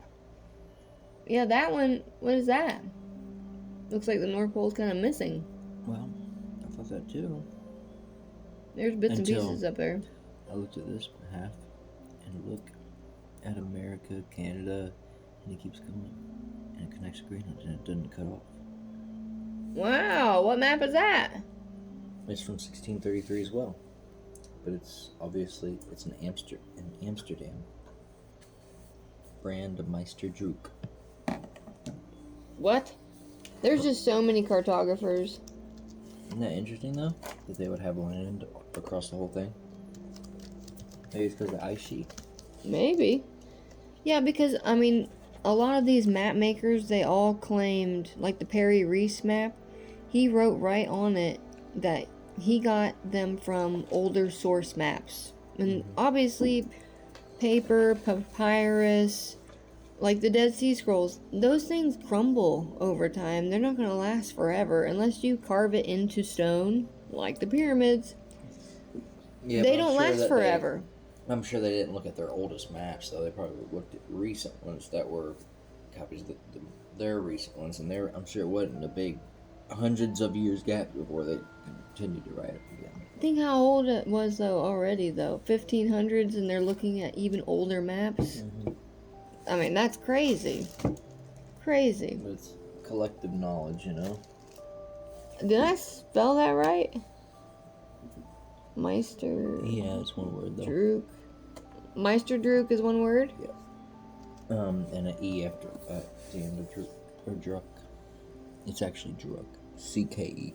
Yeah, that one, what is that? Looks like the North Pole's kind of missing. Well, I thought that too. There's bits and Until- pieces up there. I looked at this half and look at America, Canada, and it keeps going. And it connects to Greenland and it doesn't cut off. Wow, what map is that? It's from 1633 as well. But it's obviously, it's in Amsterdam. Brand Meister Drook. What? There's just so many cartographers. Isn't that interesting though? That they would have land across the whole thing? Maybe it's because of the ice sheet. Maybe. Yeah, because, I mean, a lot of these map makers, they all claimed, like the Perry Reese map, he wrote right on it that he got them from older source maps. And obviously, paper, papyrus, like the Dead Sea Scrolls, those things crumble over time. They're not going to last forever unless you carve it into stone, like the pyramids. Yeah, They don't last forever. I'm sure they didn't look at their oldest maps, though. They probably looked at recent ones that were copies of their recent ones, and I'm sure it wasn't a big hundreds of years gap before they continued to write it again. Think how old it was though already though, 1500s, and they're looking at even older maps. I mean, that's crazy. Crazy. It's collective knowledge, you know. Did I spell that right? Meister. Yeah, it's one word though. Drook. Meister Drook is one word. Yeah. And an E after at the end of Drook or Druk. It's actually Druk. CKE.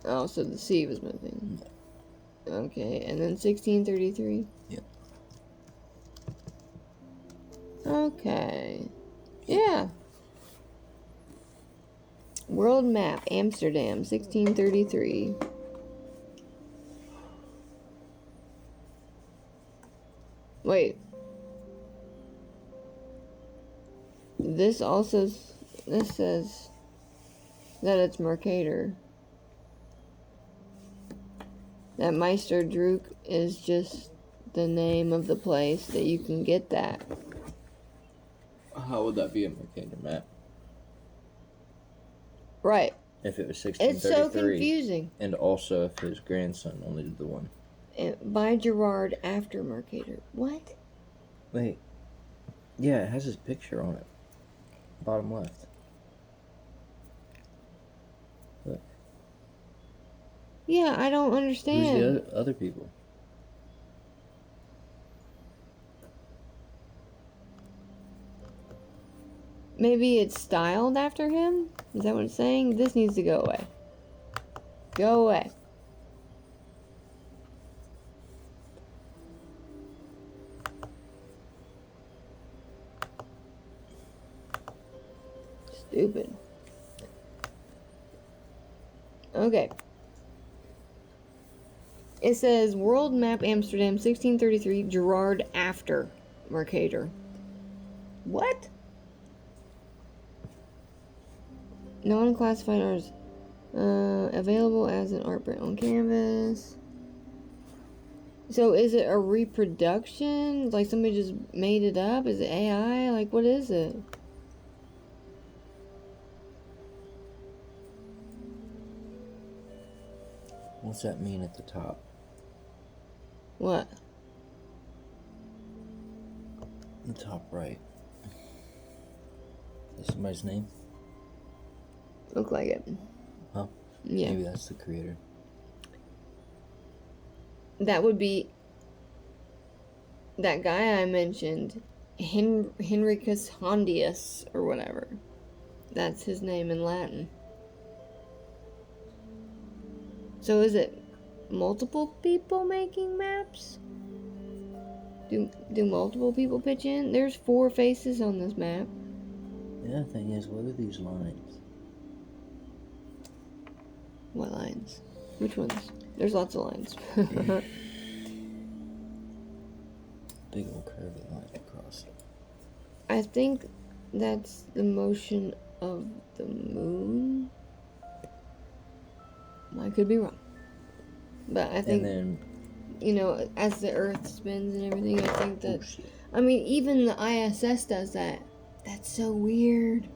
Oh, so the C was missing. Okay, and then 1633. Yep. Okay. Yeah. World map, Amsterdam, 1633. Wait. This says that it's Mercator. That Meister Drook is just the name of the place that you can get that. How would that be a Mercator map? Right. If it was It's 1633. so confusing. And also if his grandson only did the one. By Gerard after Mercator. What? Wait. Yeah, it has his picture on it. Bottom left. Look. Yeah, I don't understand. Who's the other people? Maybe it's styled after him? Is that what it's saying? This needs to go away. Go away. Stupid. Okay. It says World Map Amsterdam 1633 Gerard after Mercator. What? Non-classified artists. Available as an art print on canvas. So is it a reproduction? Like somebody just made it up? Is it AI? Like what is it? What's that mean at the top? What? The top right. Is somebody's name? Look like it. Huh? Yeah. Maybe that's the creator. That would be that guy I mentioned, Henricus Hondius or whatever. That's his name in Latin. So is it multiple people making maps? Do multiple people pitch in? There's 4 faces on this map. The other thing is, what are these lines? What lines? Which ones? There's lots of lines. Big old curvy line across it. I think that's the motion of the moon. I could be wrong. But I think, And then, you know, as the Earth spins and everything, I think that... oh shit. I mean, even the ISS does that. That's so weird.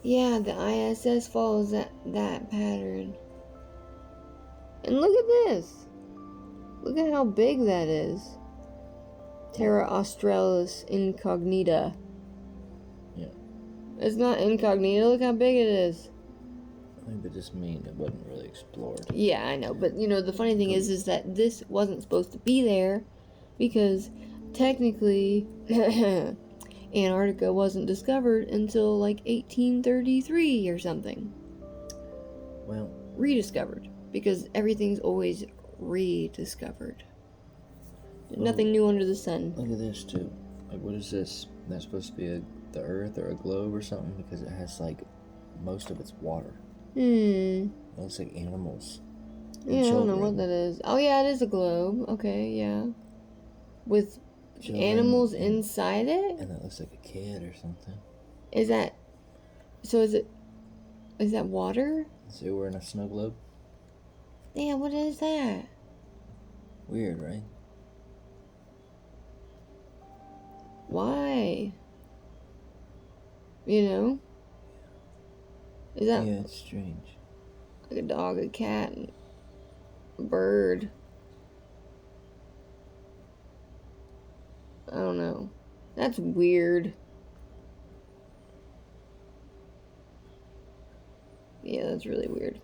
Yeah, the ISS follows that pattern. And look at this. Look at how big that is. Terra Australis Incognita. Yeah. It's not incognita. Look how big it is. I think that just means it wasn't really explored. Yeah, I know. But, the funny thing is that this wasn't supposed to be there because technically Antarctica wasn't discovered until like 1833 or something. Well, Rediscovered. Because everything's always rediscovered. Nothing new under the sun. Look at this too. Like, what is this? That's supposed to be the Earth or a globe or something, because it has like most of its water. It looks like animals. Yeah, I don't know what that is. Oh yeah, it is a globe. Okay, yeah. With animals inside it? And that looks like a kid or something. Is that water? So we're in a snow globe? Yeah, what is that? Weird, right? Why? Is that Yeah, it's strange. like a dog, a cat, a bird? I don't know. That's weird. Yeah, that's really weird.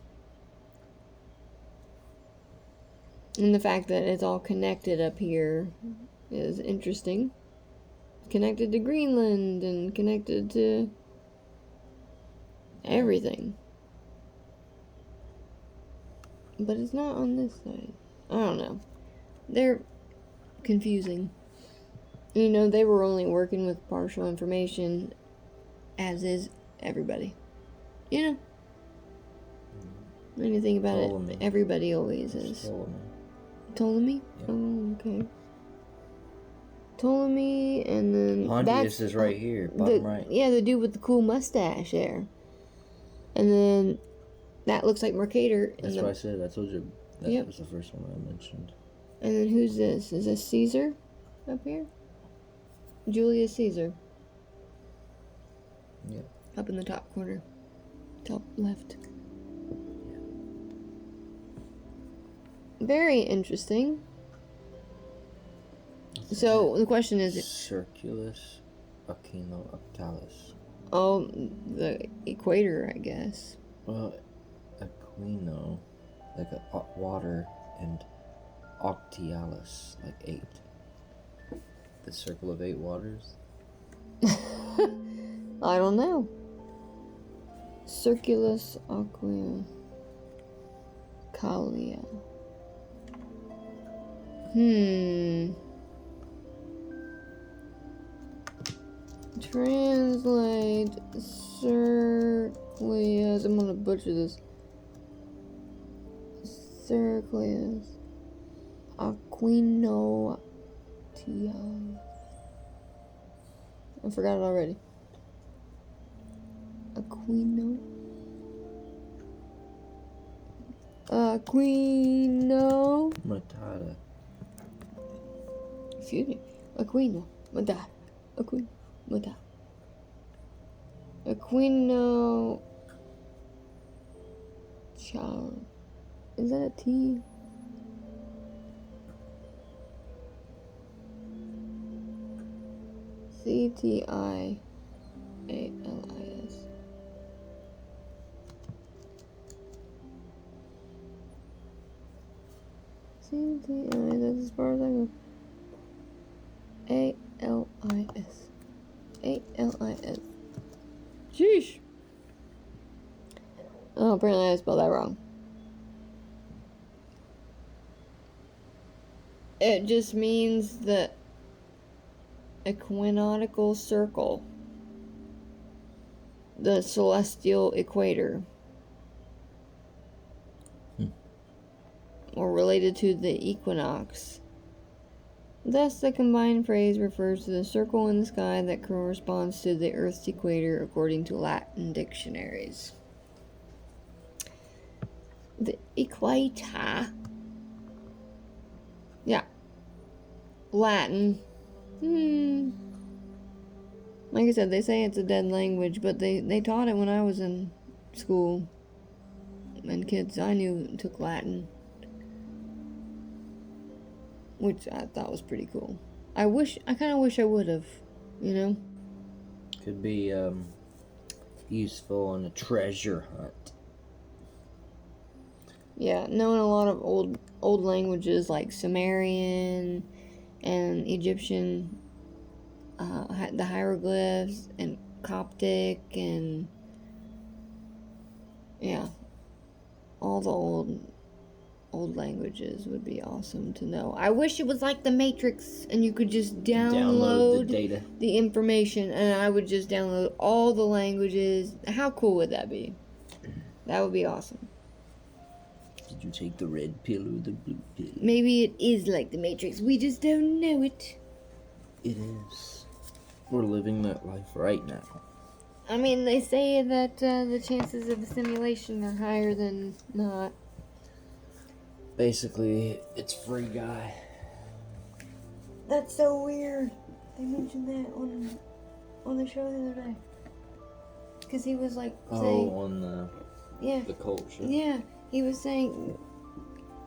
And the fact that it's all connected up here is interesting. Connected to Greenland and connected to everything. But it's not on this side. I don't know. They're confusing. They were only working with partial information, as is everybody. When you think about it, everybody always is. Ptolemy? Yep. Oh, okay. Ptolemy, and then Hondius is right here, bottom right. Yeah, the dude with the cool mustache there. And then that looks like Mercator. That's what I said. I told you that was the first one I mentioned. And then who's this? Is this Caesar up here? Julius Caesar. Yeah. Up in the top corner. Top left. Yeah. Very interesting. So the question is, Circulus Equinocalis. Oh, the equator, I guess. Well, equino, like a water, and octialis, like 8. The circle of 8 waters. I don't know. Circulus Aqua Calia. Translate Circlius. I'm gonna butcher this. Circlius Aquino. I forgot it already. Aquino. Matata. Excuse me. Aquino. Matata. Aquino. Matata. Aquino. Char. Is that a T? CTIALIS. CTI, that's as far as I go. ALIS. ALIS. Sheesh. Oh, apparently I spelled that wrong. It just means the equinoctial circle. The celestial equator. Or related to the equinox. Thus, the combined phrase refers to the circle in the sky that corresponds to the Earth's equator according to Latin dictionaries. The equator. Yeah. Latin. Like I said, they say it's a dead language, but they taught it when I was in school. And kids I knew took Latin. Which I thought was pretty cool. I kind of wish I would have, you know? Could be useful on a treasure hunt. Yeah, knowing a lot of old languages like Sumerian and Egyptian, the hieroglyphs and Coptic and yeah, all the old languages would be awesome to know. I wish it was like the Matrix and you could just download the data. the information and I would just download all the languages. How cool would that be? That would be awesome. Did you take the red pill or the blue pill? Maybe it is like the Matrix. We just don't know it. It is. We're living that life right now. I mean, they say that the chances of a simulation are higher than not. Basically, it's Free Guy. That's so weird. They mentioned that on the show the other day. Because he was like saying... Oh, on the cult show. Yeah, he was saying...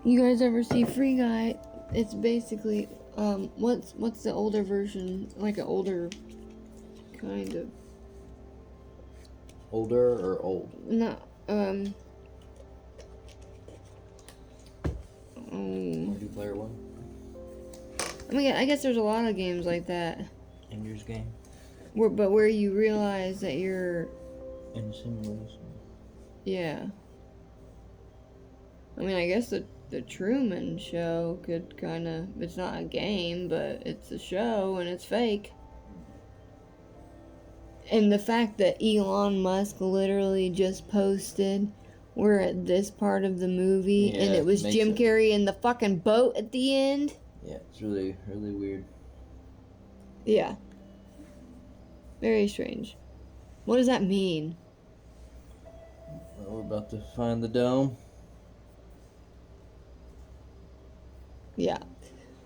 You guys ever see Free Guy? It's basically... what's the older version? Like an older kind of... Older or old? No, Multiplayer one? I mean, I guess there's a lot of games like that. Ender's Game? Where you realize that you're... In simulation. Yeah. I mean, I guess the Truman Show could kind of... It's not a game, but it's a show, and it's fake. And the fact that Elon Musk literally just posted... We're at this part of the movie, and it was Jim Carrey in the fucking boat at the end. Yeah, it's really, really weird. Yeah. Very strange. What does that mean? Well, we're about to find the dome. Yeah.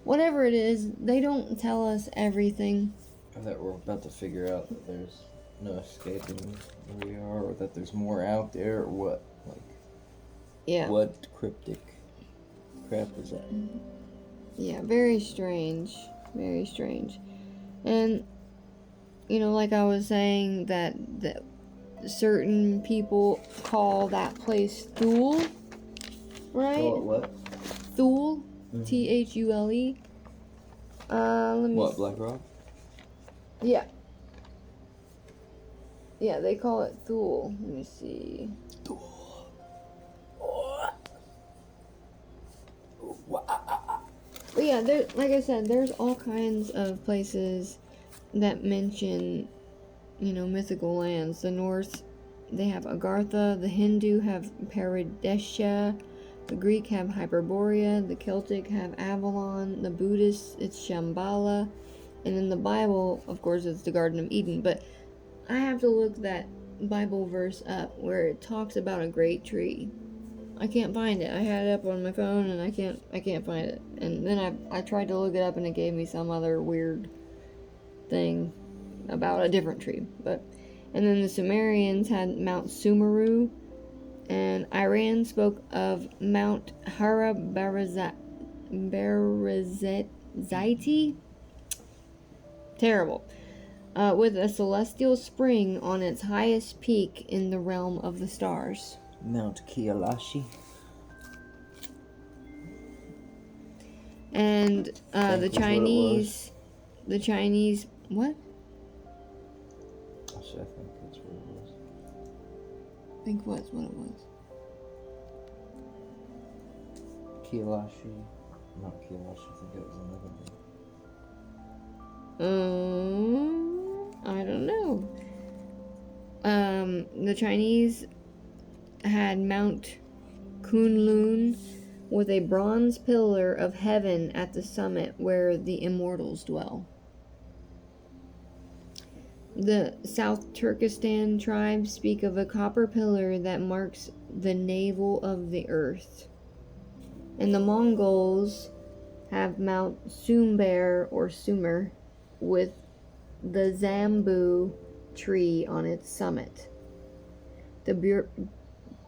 Whatever it is, they don't tell us everything. Or that we're about to figure out that there's no escaping where we are, or that there's more out there, or what. Like, yeah. What cryptic crap is that? Yeah, very strange. Very strange. And, you know, like I was saying, that certain people call that place Thule, right? Call it what? Thule, Mm-hmm. Thule. Let me What, Black Rock? Yeah. Yeah, they call it Thule. Let me see. Thule. But yeah, there, like I said, there's all kinds of places that mention, you know, mythical lands. The Norse, they have Agartha. The Hindu have Paradesha. The Greek have Hyperborea. The Celtic have Avalon. The Buddhists, it's Shambhala. And in the Bible, of course, it's the Garden of Eden. But I have to look that Bible verse up where it talks about a great tree. I can't find it. I had it up on my phone and I can't find it. And then I tried to look it up and it gave me some other weird thing about a different tree. And then the Sumerians had Mount Sumeru, and Iran spoke of Mount Hara-Barazeti. Terrible. With a celestial spring on its highest peak in the realm of the stars. Mount Kailashi. And the Chinese, what? Actually, I think that's what it was. I think what's what it was. Kailashi. Not Kailashi, I think that was another one. I don't know. The Chinese had Mount Kunlun with a bronze pillar of heaven at the summit where the immortals dwell. The South Turkestan tribes speak of a copper pillar that marks the navel of the earth. And the Mongols have Mount Sumber or Sumer with the Zambu tree on its summit. The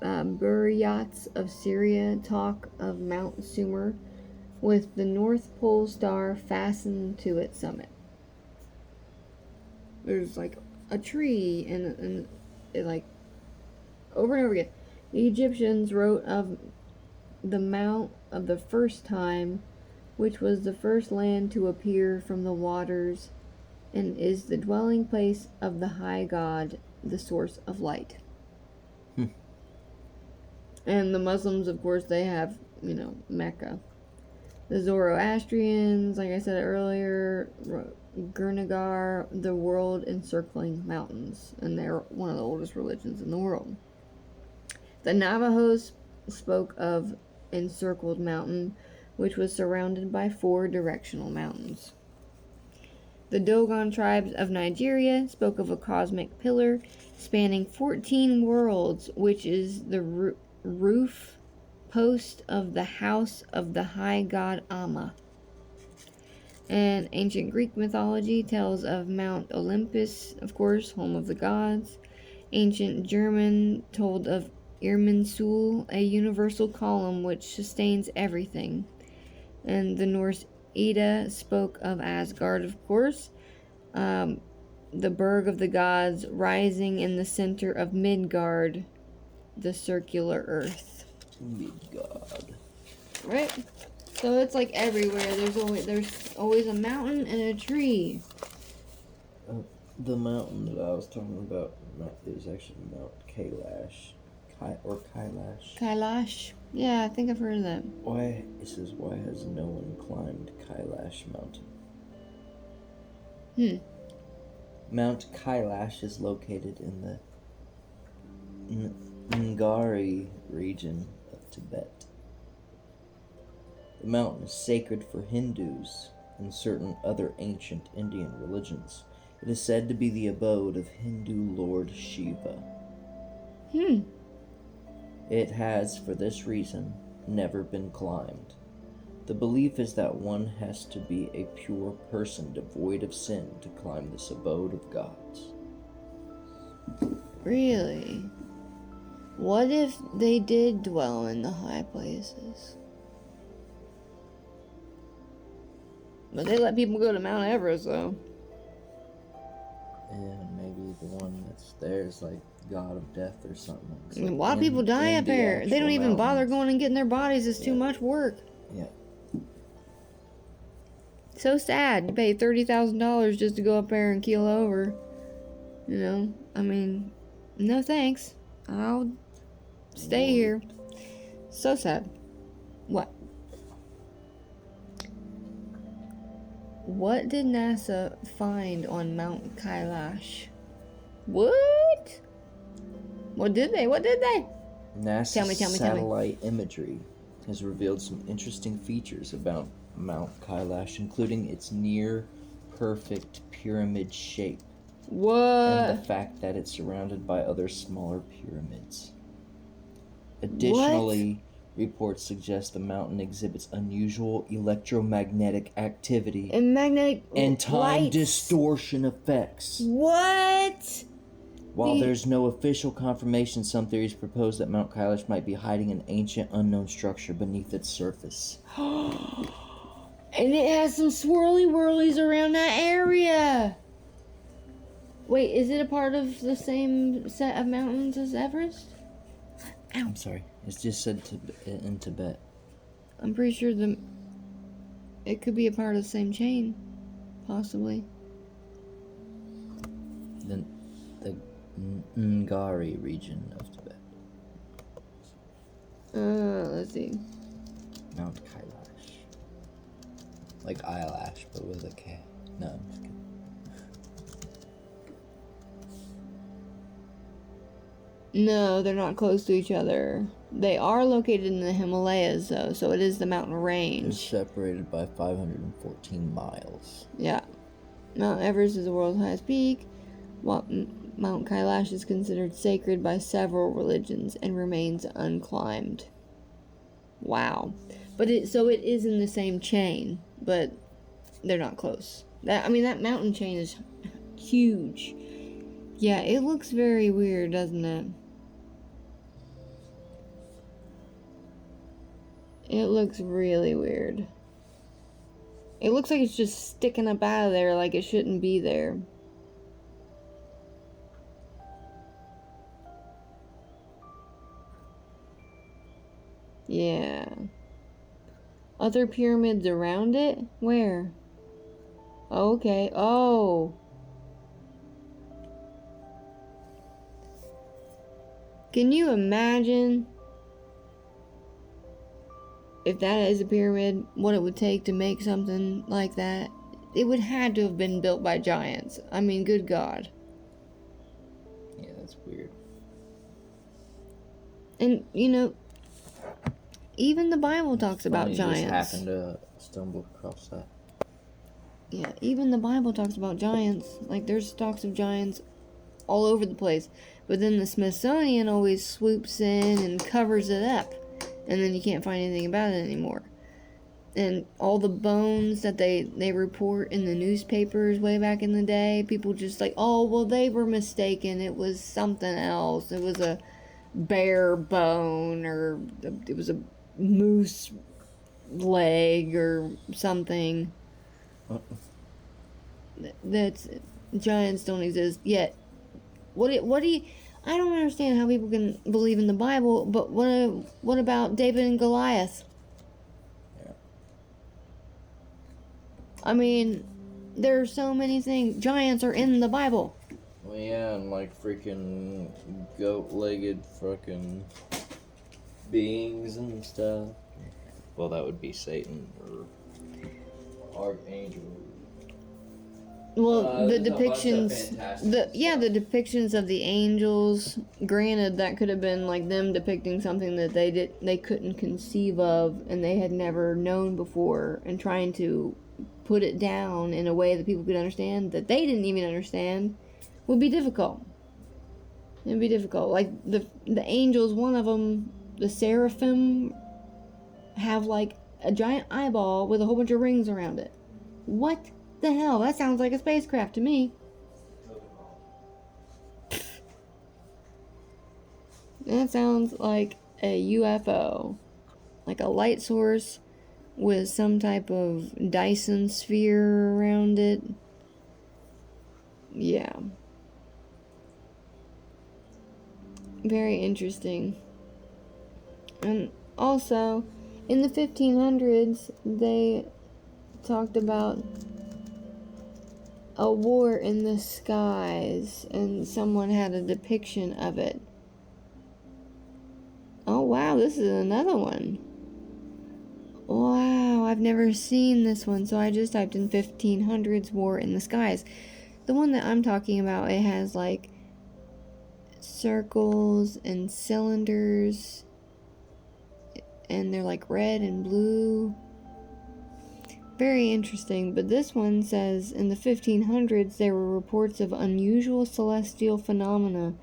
Buryats of Syria talk of Mount Sumer with the North Pole star fastened to its summit. There's like a tree and it like over and over again. The Egyptians wrote of the mount of the first time, which was the first land to appear from the waters, and is the dwelling place of the high God, the source of light. And the Muslims, of course, they have, Mecca. The Zoroastrians, like I said earlier, Gurnagar, the world encircling mountains, and they're one of the oldest religions in the world. The Navajos spoke of encircled mountain, which was surrounded by 4 directional mountains. The Dogon tribes of Nigeria spoke of a cosmic pillar spanning 14 worlds, which is the roof post of the house of the high god Amma. And ancient Greek mythology tells of Mount Olympus, of course, home of the gods. Ancient German told of Irminsul, a universal column which sustains everything. And the Norse Edda spoke of Asgard, of course, the Berg of the gods rising in the center of Midgard, the circular earth. Midgard. Right? So it's like everywhere. There's always a mountain and a tree. The mountain that I was talking about is actually Mount Kailash. Kailash. Kailash. Yeah, I think I've heard of that. Why has no one climbed Kailash mountain? Mount Kailash is located in the Ngari region of Tibet. The mountain is sacred for Hindus and certain other ancient Indian religions. It is said to be the abode of Hindu Lord Shiva. It has, for this reason, never been climbed. The belief is that one has to be a pure person devoid of sin to climb this abode of gods. Really? What if they did dwell in the high places? But they let people go to Mount Everest, though. And maybe the one that's there is like god of death or something. It's A like lot of people die up there. They don't even bother going and getting their bodies. It's too much work. Yeah. So sad. You pay $30,000 just to go up there and keel over. I mean, no thanks. I'll stay here. So sad. What? What did NASA find on Mount Kailash? What? What did they? NASA's Tell me. satellite imagery has revealed some interesting features about Mount Kailash, including its near perfect pyramid shape. What? And the fact that it's surrounded by other smaller pyramids. Additionally, reports suggest the mountain exhibits unusual electromagnetic activity and time lights. distortion effects. What? While there's no official confirmation, some theories propose that Mount Kailash might be hiding an ancient unknown structure beneath its surface. And it has some swirly whirlies around that area. Wait, is it a part of the same set of mountains as Everest? I'm sorry, it's just said in Tibet. I'm pretty sure it could be a part of the same chain, possibly. The Ngari region of Tibet. Let's see. Mount Kailash. Like eyelash, but with a K. No, I'm just kidding. No, they're not close to each other. They are located in the Himalayas, though, so it is the mountain range. They're separated by 514 miles. Yeah. Mount Everest is the world's highest peak, while Mount Kailash is considered sacred by several religions and remains unclimbed. Wow. But it is in the same chain, but they're not close. That mountain chain is huge. Yeah, it looks very weird, doesn't it? It looks really weird. It looks like it's just sticking up out of there like it shouldn't be there. Yeah. Other pyramids around it? Where? Okay. Oh. Can you imagine if that is a pyramid, what it would take to make something like that? It would have to have been built by giants. I mean, good God. Yeah, that's weird. And, you know, even the Bible talks about Funny, giants. just happened to stumble across that. Yeah, even the Bible talks about giants. Like, there's talks of giants all over the place. But then the Smithsonian always swoops in and covers it up. And then you can't find anything about it anymore. And all the bones that they report in the newspapers way back in the day, people just like, oh, well, they were mistaken. It was something else. It was a bear bone, or it was a moose leg or something. That's, giants don't exist yet. What do you, I don't understand how people can believe in the Bible, but what about David and Goliath? Yeah. I mean, there are so many things. Giants are in the Bible. Well, yeah, and like freaking goat-legged fucking beings and stuff. Well, that would be Satan or Archangel. Well, the there's a bunch of depictions, fantastic the depictions of the angels. Granted, that could have been like them depicting something that they couldn't conceive of and they had never known before, and trying to put it down in a way that people could understand that they didn't even understand would be difficult. It'd be difficult. Like the angels, one of them, the seraphim, have like a giant eyeball with a whole bunch of rings around it. What the hell? That sounds like a spacecraft to me. That sounds like a UFO. Like a light source with some type of Dyson sphere around it. Yeah. Very interesting. And also, in the 1500s, they talked about a war in the skies, and someone had a depiction of it. Oh wow, this is another one. Wow, I've never seen this one, so I just typed in 1500s war in the skies. The one that I'm talking about, it has like circles and cylinders, and they're like red and blue. Very interesting, but this one says in the 1500s there were reports of unusual celestial phenomena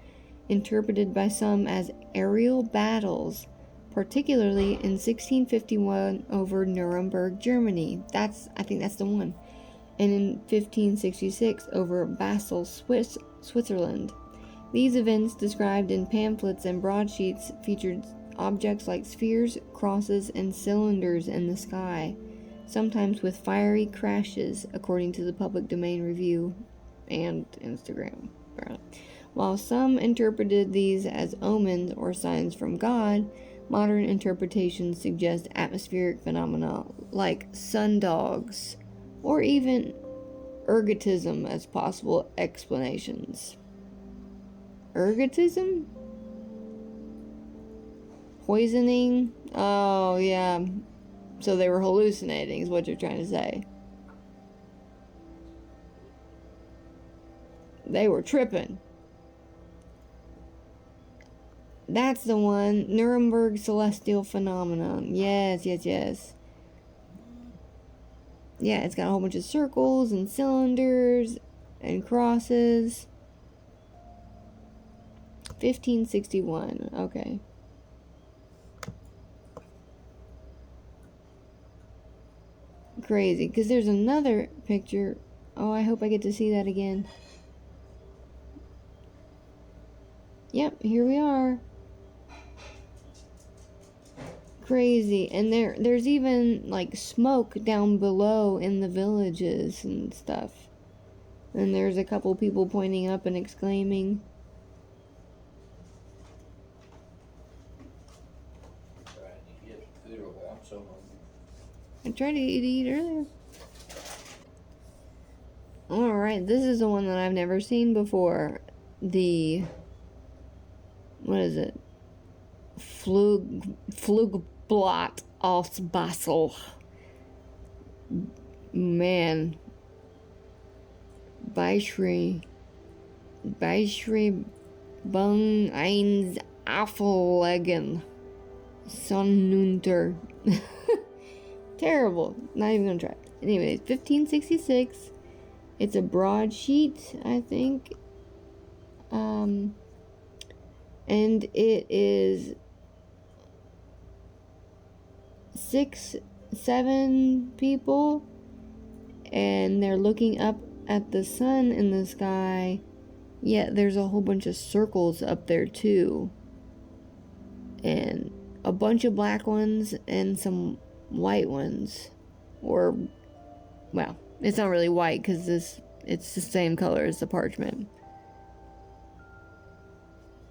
interpreted by some as aerial battles, particularly in 1651 over Nuremberg, Germany. I think that's the one. And in 1566 over Basel, Switzerland. These events, described in pamphlets and broadsheets, featured objects like spheres, crosses, and cylinders in the sky, sometimes with fiery crashes, according to the Public Domain Review and Instagram. While some interpreted these as omens or signs from God, modern interpretations suggest atmospheric phenomena like sundogs, or even ergotism as possible explanations. Ergotism? Poisoning? Oh, yeah. So they were hallucinating, is what you're trying to say. They were tripping. That's the one. Nuremberg celestial phenomenon. Yes. Yeah, it's got a whole bunch of circles and cylinders and crosses. 1561. Okay. Crazy, because there's another picture. Oh, I hope I get to see that again. Yep, here we are. Crazy. And there's even like smoke down below in the villages and stuff. And there's a couple people pointing up and exclaiming. I tried to eat earlier. Alright, this is the one that I've never seen before. What is it? Flugblatt aus Basel. Man. Beischri Bung eins Affelegen. Sonnunter. Terrible. Not even gonna try. Anyways, 1566. It's a broadsheet, I think. And it is 6-7 people, and they're looking up at the sun in the sky. Yet there's a whole bunch of circles up there too, and a bunch of black ones and some white ones. Or, well, it's not really white because it's the same color as the parchment.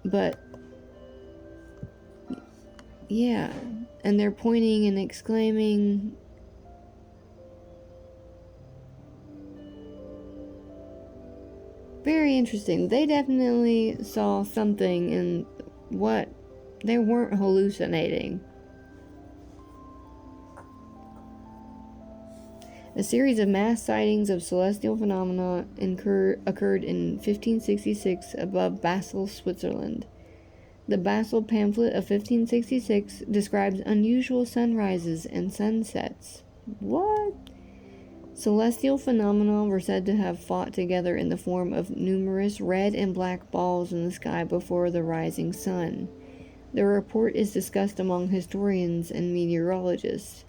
But yeah, and they're pointing and exclaiming. Very interesting. They definitely saw something, and what they weren't hallucinating. A series of mass sightings of celestial phenomena occurred in 1566 above Basel, Switzerland. The Basel pamphlet of 1566 describes unusual sunrises and sunsets. What? Celestial phenomena were said to have fought together in the form of numerous red and black balls in the sky before the rising sun. The report is discussed among historians and meteorologists.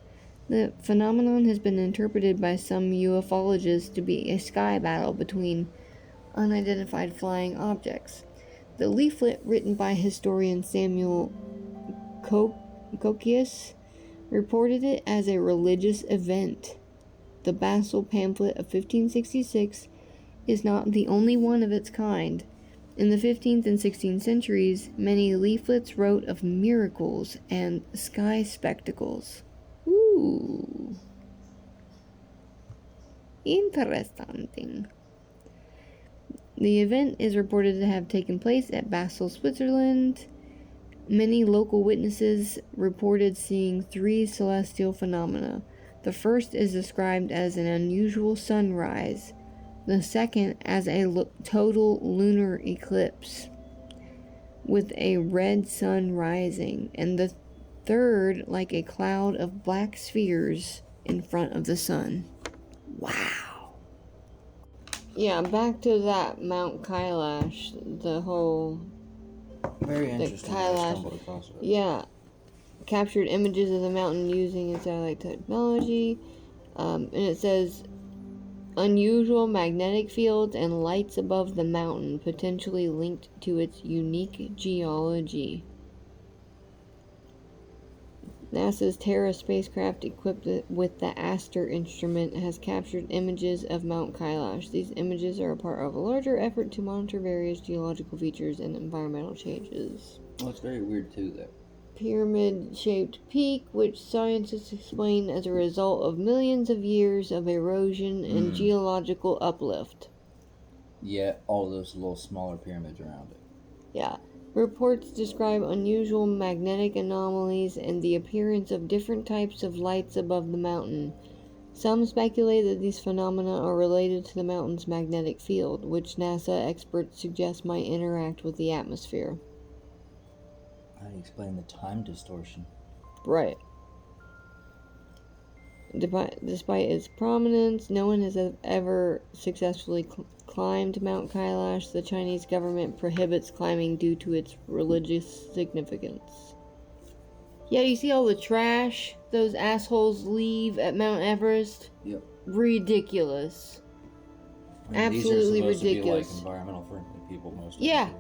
The phenomenon has been interpreted by some ufologists to be a sky battle between unidentified flying objects. The leaflet written by historian Samuel Cocceius reported it as a religious event. The Basel pamphlet of 1566 is not the only one of its kind. In the 15th and 16th centuries, many leaflets wrote of miracles and sky spectacles. Ooh. Interesting. The event is reported to have taken place at Basel, Switzerland. Many local witnesses reported seeing 3 celestial phenomena. The first is described as an unusual sunrise, the second as a total lunar eclipse with a red sun rising, and the third like a cloud of black spheres in front of the sun. Wow. Yeah, back to that Mount Kailash, the whole... Very interesting. Kailash. Yeah. Captured images of the mountain using satellite technology. And it says, unusual magnetic fields and lights above the mountain, potentially linked to its unique geology. NASA's Terra spacecraft, equipped with the Aster instrument, has captured images of Mount Kailash. These images are a part of a larger effort to monitor various geological features and environmental changes. Well, it's very weird, too, that pyramid-shaped peak, which scientists explain as a result of millions of years of erosion and geological uplift. Yeah, all those little smaller pyramids around it. Yeah. Reports describe unusual magnetic anomalies and the appearance of different types of lights above the mountain. Some speculate that these phenomena are related to the mountain's magnetic field, which NASA experts suggest might interact with the atmosphere. How do you explain the time distortion? Right. Despite its prominence, no one has ever successfully climbed Mount Kailash. The Chinese government prohibits climbing due to its religious significance. Yeah, you see all the trash those assholes leave at Mount Everest? Yep. Ridiculous. I mean, Absolutely these are supposed ridiculous. To be like environmental friendly people, most of Yeah. them.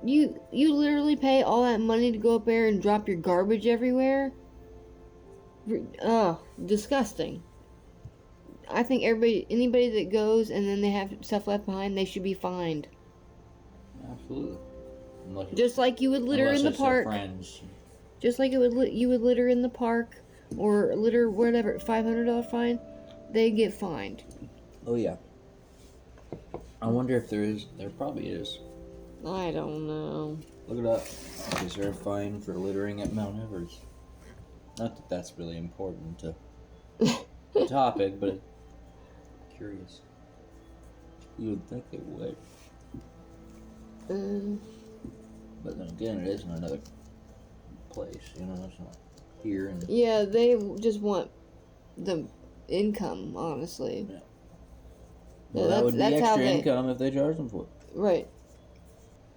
You literally pay all that money to go up there and drop your garbage everywhere? Disgusting. I think anybody that goes and then they have stuff left behind, they should be fined. Absolutely. Just like you would litter in the park. Friends. Just like you would litter in the park or litter whatever, $500 fine, they get fined. Oh yeah. I wonder if there probably is. I don't know. Look it up. Is there a fine for littering at Mount Everest? Not that that's really important to the topic, but curious. You would think it would. But then again, it is in another place, you know, it's not here. And yeah, they just want the income, honestly. Yeah. Well, that would be extra income if they charge them for it. Right.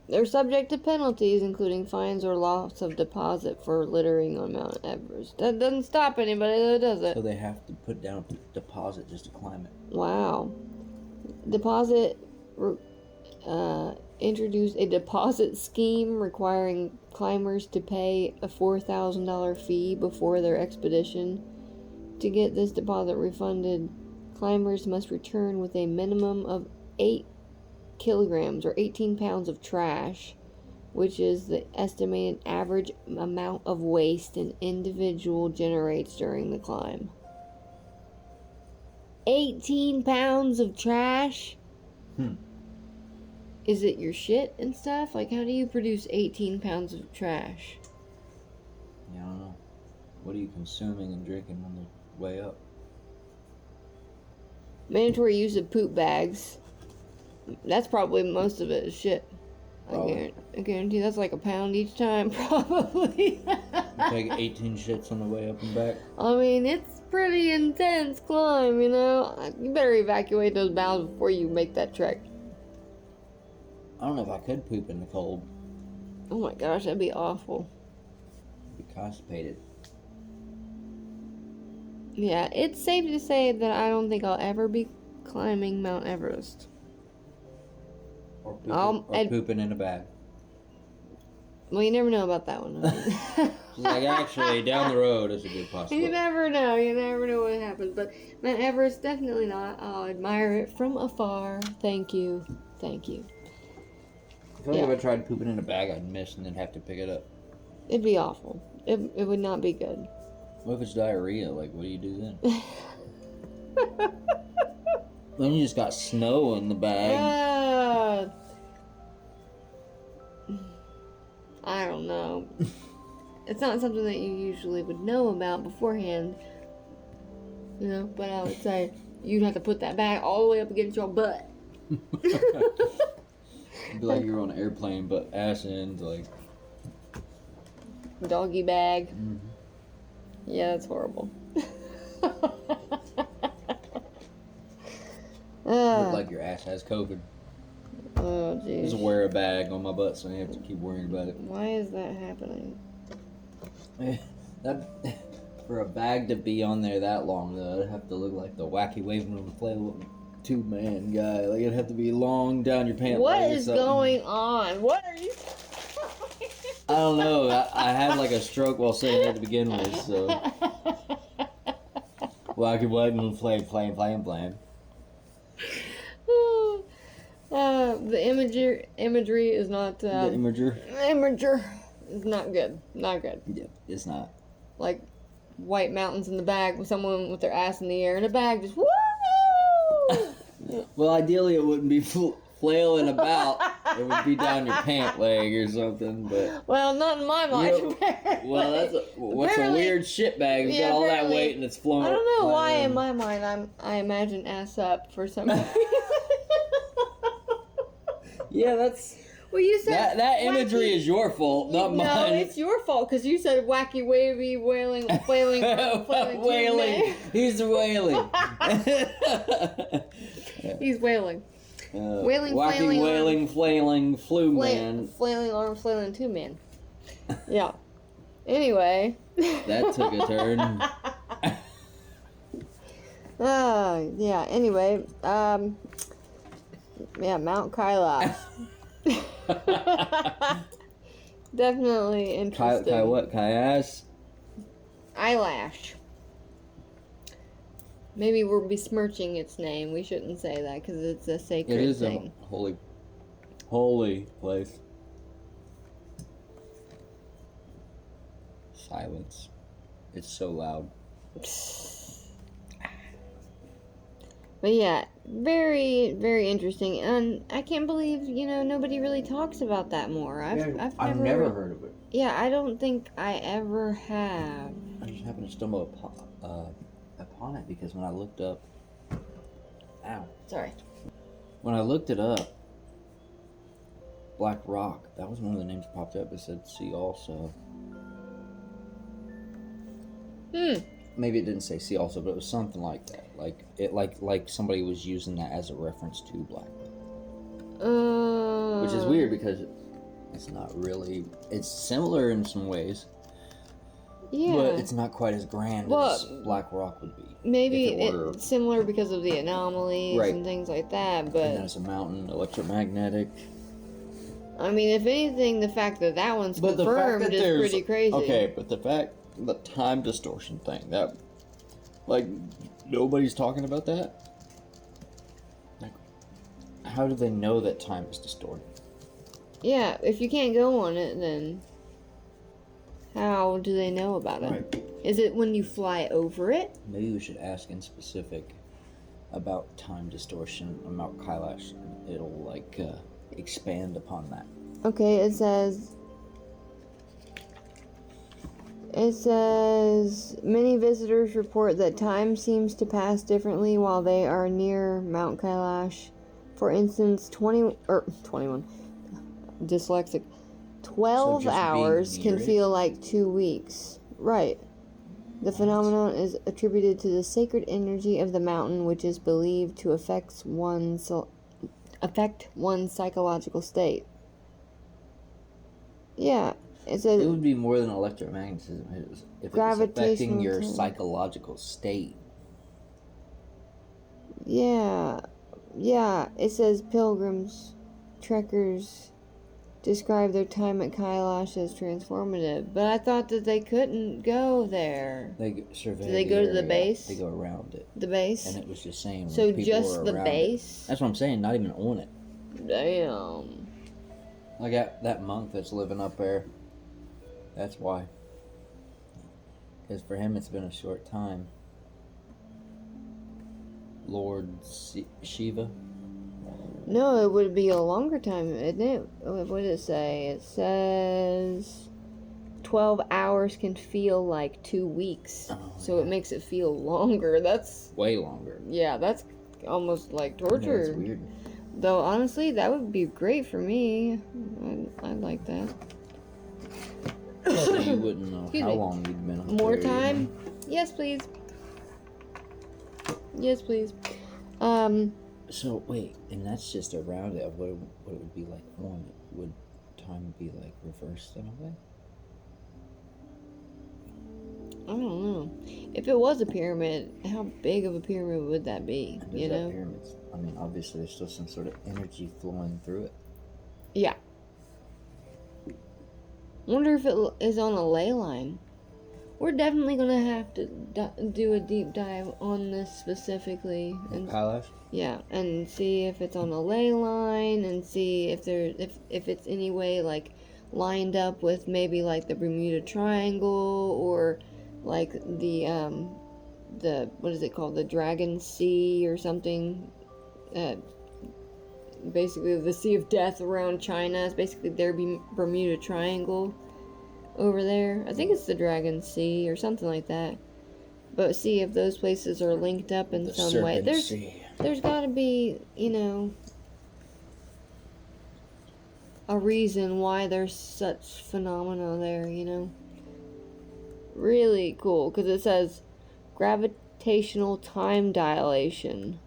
They're subject to penalties, including fines or loss of deposit for littering on Mount Everest. That doesn't stop anybody that does it. So they have to put down a deposit just to climb it. Wow. Deposit introduced a deposit scheme requiring climbers to pay a $4,000 fee before their expedition. To get this deposit refunded, climbers must return with a minimum of 8 kilograms or 18 pounds of trash, which is the estimated average amount of waste an individual generates during the climb. 18 pounds of trash? Is it your shit and stuff? Like, how do you produce 18 pounds of trash? Yeah, I don't know. What are you consuming and drinking on the way up? Mandatory use of poop bags. That's probably most of it is shit. Probably. I guarantee that's like a pound each time, probably. You take 18 shits on the way up and back? I mean, it's pretty intense climb, you know? You better evacuate those bowels before you make that trek. I don't know if I could poop in the cold. Oh my gosh, that'd be awful. I'd be constipated. Yeah, it's safe to say that I don't think I'll ever be climbing Mount Everest. Or pooping in a bag. Well, you never know about that one. Like, actually, down the road is a good possibility. You never know. You never know what happens. But Mount Everest, definitely not. I'll admire it from afar. Thank you. Thank you. I feel like if I tried pooping in a bag, I'd miss and then have to pick it up. It'd be awful. It would not be good. What if it's diarrhea? Like, what do you do then? Then you just got snow in the bag. I don't know. It's not something that you usually would know about beforehand. You know, but I would say you'd have to put that bag all the way up against your butt. It'd be like you're on an airplane, but ass ends, like... Doggy bag. Mm-hmm. Yeah, that's horrible. Look like your ass has COVID. Oh, jeez. Just wear a bag on my butt so I have to keep worrying about it. Why is that happening? That, for a bag to be on there that long, though, it'd have to look like the wacky waving and flailing two-man guy. Like, it'd have to be long down your pants. What is going on? What are you... I don't know. I had like a stroke while saying that to begin with, so... Wacky waving and flame. The imagery is not... the imager? Imager is not good. Not good. Yeah, it's not. Like white mountains in the bag with someone with their ass in the air and a bag just woo. Well, ideally it wouldn't be flailing about. It would be down your pant leg or something, but... Well, not in my mind. You know, well, what's a weird shit bag? It's got all that weight and it's flowing. I don't know why in my mind I imagine ass up for some reason. Yeah, that's... Well, you said... That imagery is your fault, not mine. No, it's your fault, because you said wacky, wavy, wailing, flailing... Wailing. He's wailing. He's wailing. Wailing, wacky, wailing, flailing, flu man. Flailing arm, flailing two man. Yeah. Anyway. That took a turn. Yeah, anyway. Yeah, Mount Kailash. Definitely interesting. Kai what? Kaias? Eyelash. Maybe we're besmirching its name. We shouldn't say that because it's a sacred It is thing. a holy place. Silence. It's so loud. But yeah, very, very interesting. And I can't believe, nobody really talks about that more. I've never heard of it. Yeah, I don't think I ever have. I just happened to stumble upon it because when I looked up... Ow. Sorry. When I looked it up, Black Rock, that was one of the names that popped up. It said see also. Maybe it didn't say see also, but it was something like that. Like somebody was using that as a reference to Black Rock. Which is weird because it's not really... It's similar in some ways. Yeah. But it's not quite as grand as Black Rock would be. Maybe it's similar because of the anomalies and things like that, but... And then it's a mountain, electromagnetic. I mean, if anything, the fact that one's confirmed is pretty crazy. Okay, but the time distortion thing, that... Like, nobody's talking about that? Like, how do they know that time is distorted? Yeah, if you can't go on it, then... How do they know about it? Right. Is it when you fly over it? Maybe we should ask in specific about time distortion on Mount Kailash. It'll, expand upon that. Okay, it says, many visitors report that time seems to pass differently while they are near Mount Kailash. For instance, 21, dyslexic, 12 hours can feel like 2 weeks. Right. The phenomenon is attributed to the sacred energy of the mountain, which is believed to affect one's psychological state. Yeah, it says it would be more than electromagnetism if it was affecting your psychological state. Yeah, it says pilgrims, trekkers describe their time at Kailash as transformative, but I thought that they couldn't go there. They survey. Do they go to the base? They go around it. The base? And it was just saying. So just the base? That's what I'm saying. Not even on it. Damn. I got that monk that's living up there. That's why. Because for him, it's been a short time. Lord Shiva. No, it would be a longer time, isn't it? What did it say? It says 12 hours can feel like 2 weeks. So it makes it feel longer. That's... Way longer. Yeah, that's almost like torture. Yeah, that's weird. Though, honestly, that would be great for me. I'd like that. So you wouldn't know how long you'd been up there. More time? Yes, please. Yes, please. So, wait, and that's just around it. What it would be like on it. Would time be like reversed in a way? I don't know. If it was a pyramid, how big of a pyramid would that be? And you know? Pyramids, I mean, obviously there's still some sort of energy flowing through it. Yeah. Wonder if it is on a ley line. We're definitely gonna have to do a deep dive on this specifically. And Kailash? Yeah, and see if it's on a ley line, and see if if it's any way like lined up with maybe like the Bermuda Triangle, or like the what is it called, the Dragon Sea or something. Basically the Sea of Death around China is basically their Bermuda Triangle over there. I think it's the Dragon Sea or something like that. But see if those places are linked up in some way. There's got to be, a reason why there's such phenomena there, Really cool, because it says gravitational time dilation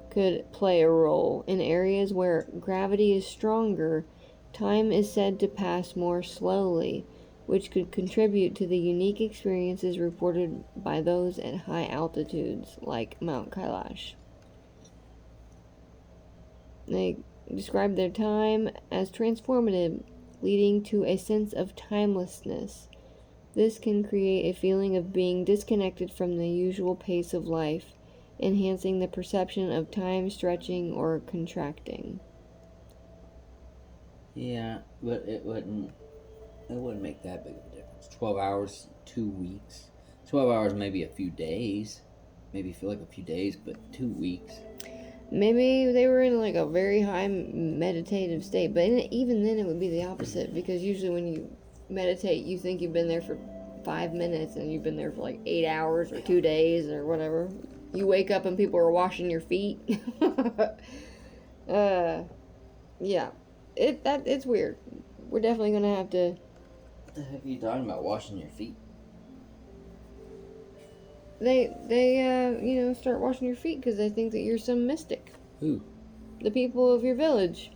could play a role. In areas where gravity is stronger, time is said to pass more slowly, which could contribute to the unique experiences reported by those at high altitudes, like Mount Kailash. describe their time as transformative, leading to a sense of timelessness. This can create a feeling of being disconnected from the usual pace of life, enhancing the perception of time stretching or contracting. Yeah, but it wouldn't make that big of a difference. 12 hours, 2 weeks. 12 hours, maybe a few days. Maybe feel like a few days, but 2 weeks. Maybe they were in like a very high meditative state, but even then it would be the opposite, because usually when you meditate, you think you've been there for 5 minutes and you've been there for like 8 hours or 2 days or whatever. You wake up and people are washing your feet. Yeah, it's weird. We're definitely gonna have to. What the heck are you talking about, washing your feet? They start washing your feet because they think that you're some mystic. Who? The people of your village.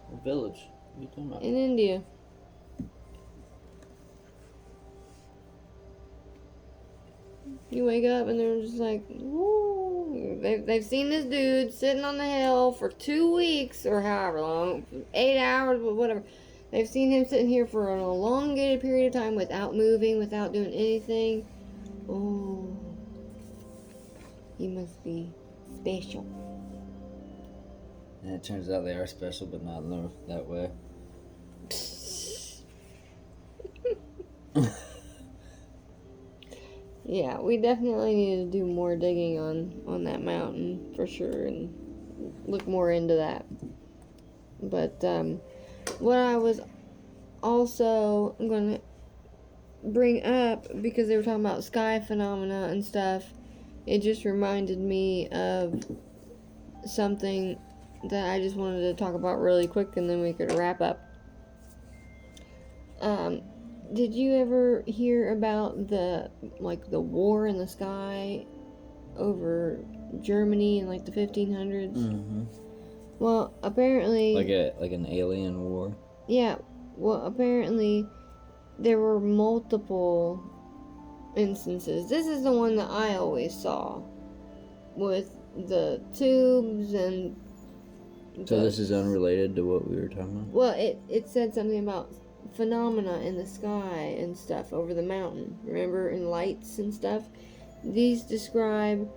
What village? What are you talking about? In India. You wake up and they're just like, woo. They've seen this dude sitting on the hill for 2 weeks or however long, 8 hours, whatever. They've seen him sitting here for an elongated period of time without moving, without doing anything. Oh, you must be special. And it turns out they are special, but not in that way. Yeah, we definitely need to do more digging on that mountain for sure and look more into that. But what I was also going to bring up, because they were talking about sky phenomena and stuff, it just reminded me of something that I just wanted to talk about really quick, and then we could wrap up. Did you ever hear about the war in the sky over Germany in like the 1500s? Mm-hmm. Well, apparently, like an alien war. Yeah. Well, apparently there were multiple instances. This is the one that I always saw with the tubes and. So this is unrelated to what we were talking about? Well, it said something about phenomena in the sky and stuff over the mountain. Remember, in lights and stuff? These describe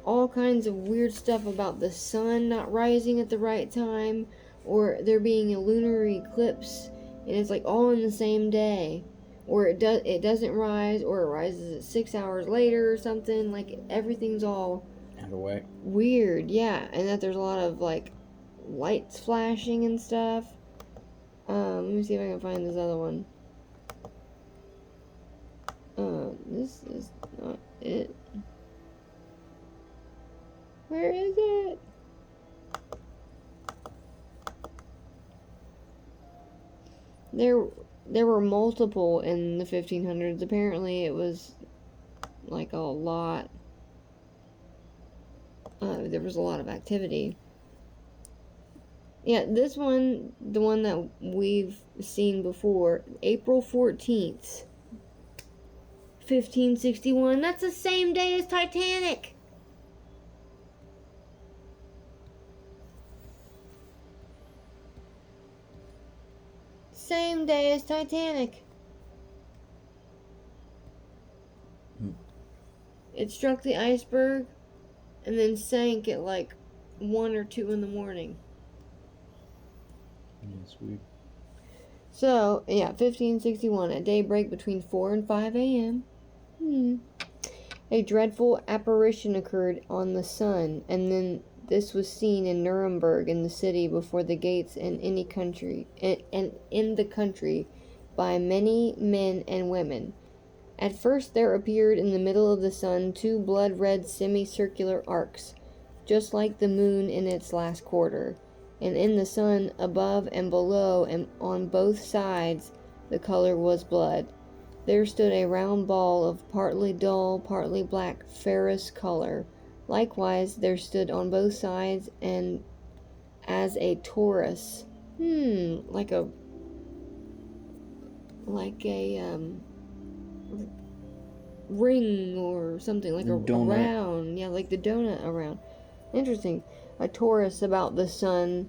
all kinds of weird stuff about the sun not rising at the right time, or there being a lunar eclipse, and it's like all in the same day, or it doesn't rise, or it rises at 6 hours later or something. Like, everything's all Out of whack. weird, yeah, and that there's a lot of like lights flashing and stuff. Let me see if I can find this other one. This is not it. Where is it? There were multiple in the 1500s. Apparently it was like a lot. There was a lot of activity. Yeah, this one, the one that we've seen before, April 14th, 1561. That's the same day as Titanic. Same day as Titanic. It struck the iceberg and then sank at like 1 or 2 in the morning. That's weird. So, yeah, 1561, at daybreak between 4 and 5 a.m., a dreadful apparition occurred on the sun, and then this was seen in Nuremberg, in the city before the gates in any country, and in the country, by many men and women. At first there appeared in the middle of the sun 2 blood-red semicircular arcs, just like the moon in its last quarter. And in the sun, above and below and on both sides, the color was blood. There stood a round ball of partly dull, partly black, ferrous color. Likewise, there stood on both sides and as a torus, like a ring or something, like a donut. round, yeah, like the donut around. Interesting. a torus about the sun,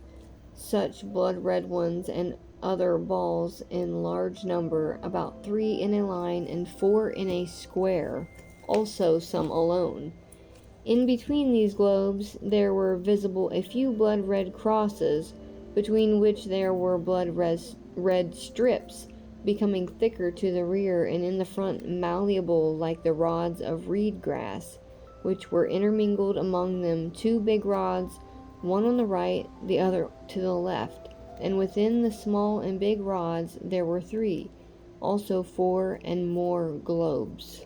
such blood-red ones, and other balls in large number, about 3 in a line and 4 in a square, also some alone. In between these globes there were visible a few blood-red crosses, between which there were blood-red strips, becoming thicker to the rear, and in the front malleable like the rods of reed grass, which were intermingled among them 2 big rods, one on the right, the other to the left, and within the small and big rods there were 3, also 4 and more globes.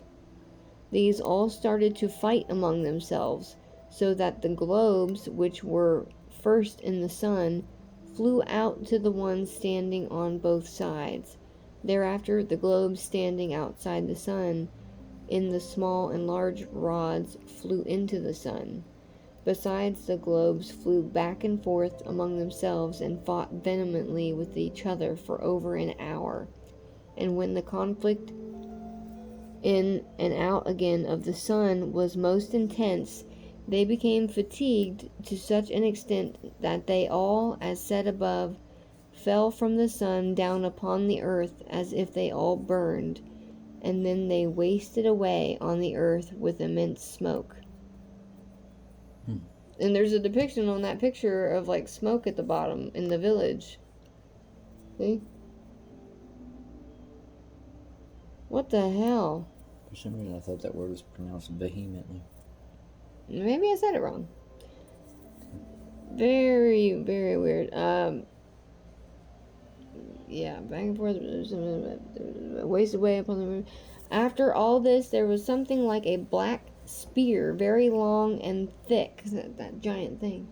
These all started to fight among themselves, so that the globes which were first in the sun flew out to the ones standing on both sides. Thereafter the globes standing outside the sun in the small and large rods flew into the sun. Besides, the globes flew back and forth among themselves and fought vehemently with each other for over an hour. And when the conflict in and out again of the sun was most intense, they became fatigued to such an extent that they all, as said above, fell from the sun down upon the earth as if they all burned, and then they wasted away on the earth with immense smoke. And there's a depiction on that picture of like smoke at the bottom in the village. See? What the hell? For some reason I thought that word was pronounced vehemently. Maybe I said it wrong. Very, very weird. Yeah, back and forth, wasted away upon the moon. After all this, there was something like a black spear, very long and thick, that giant thing,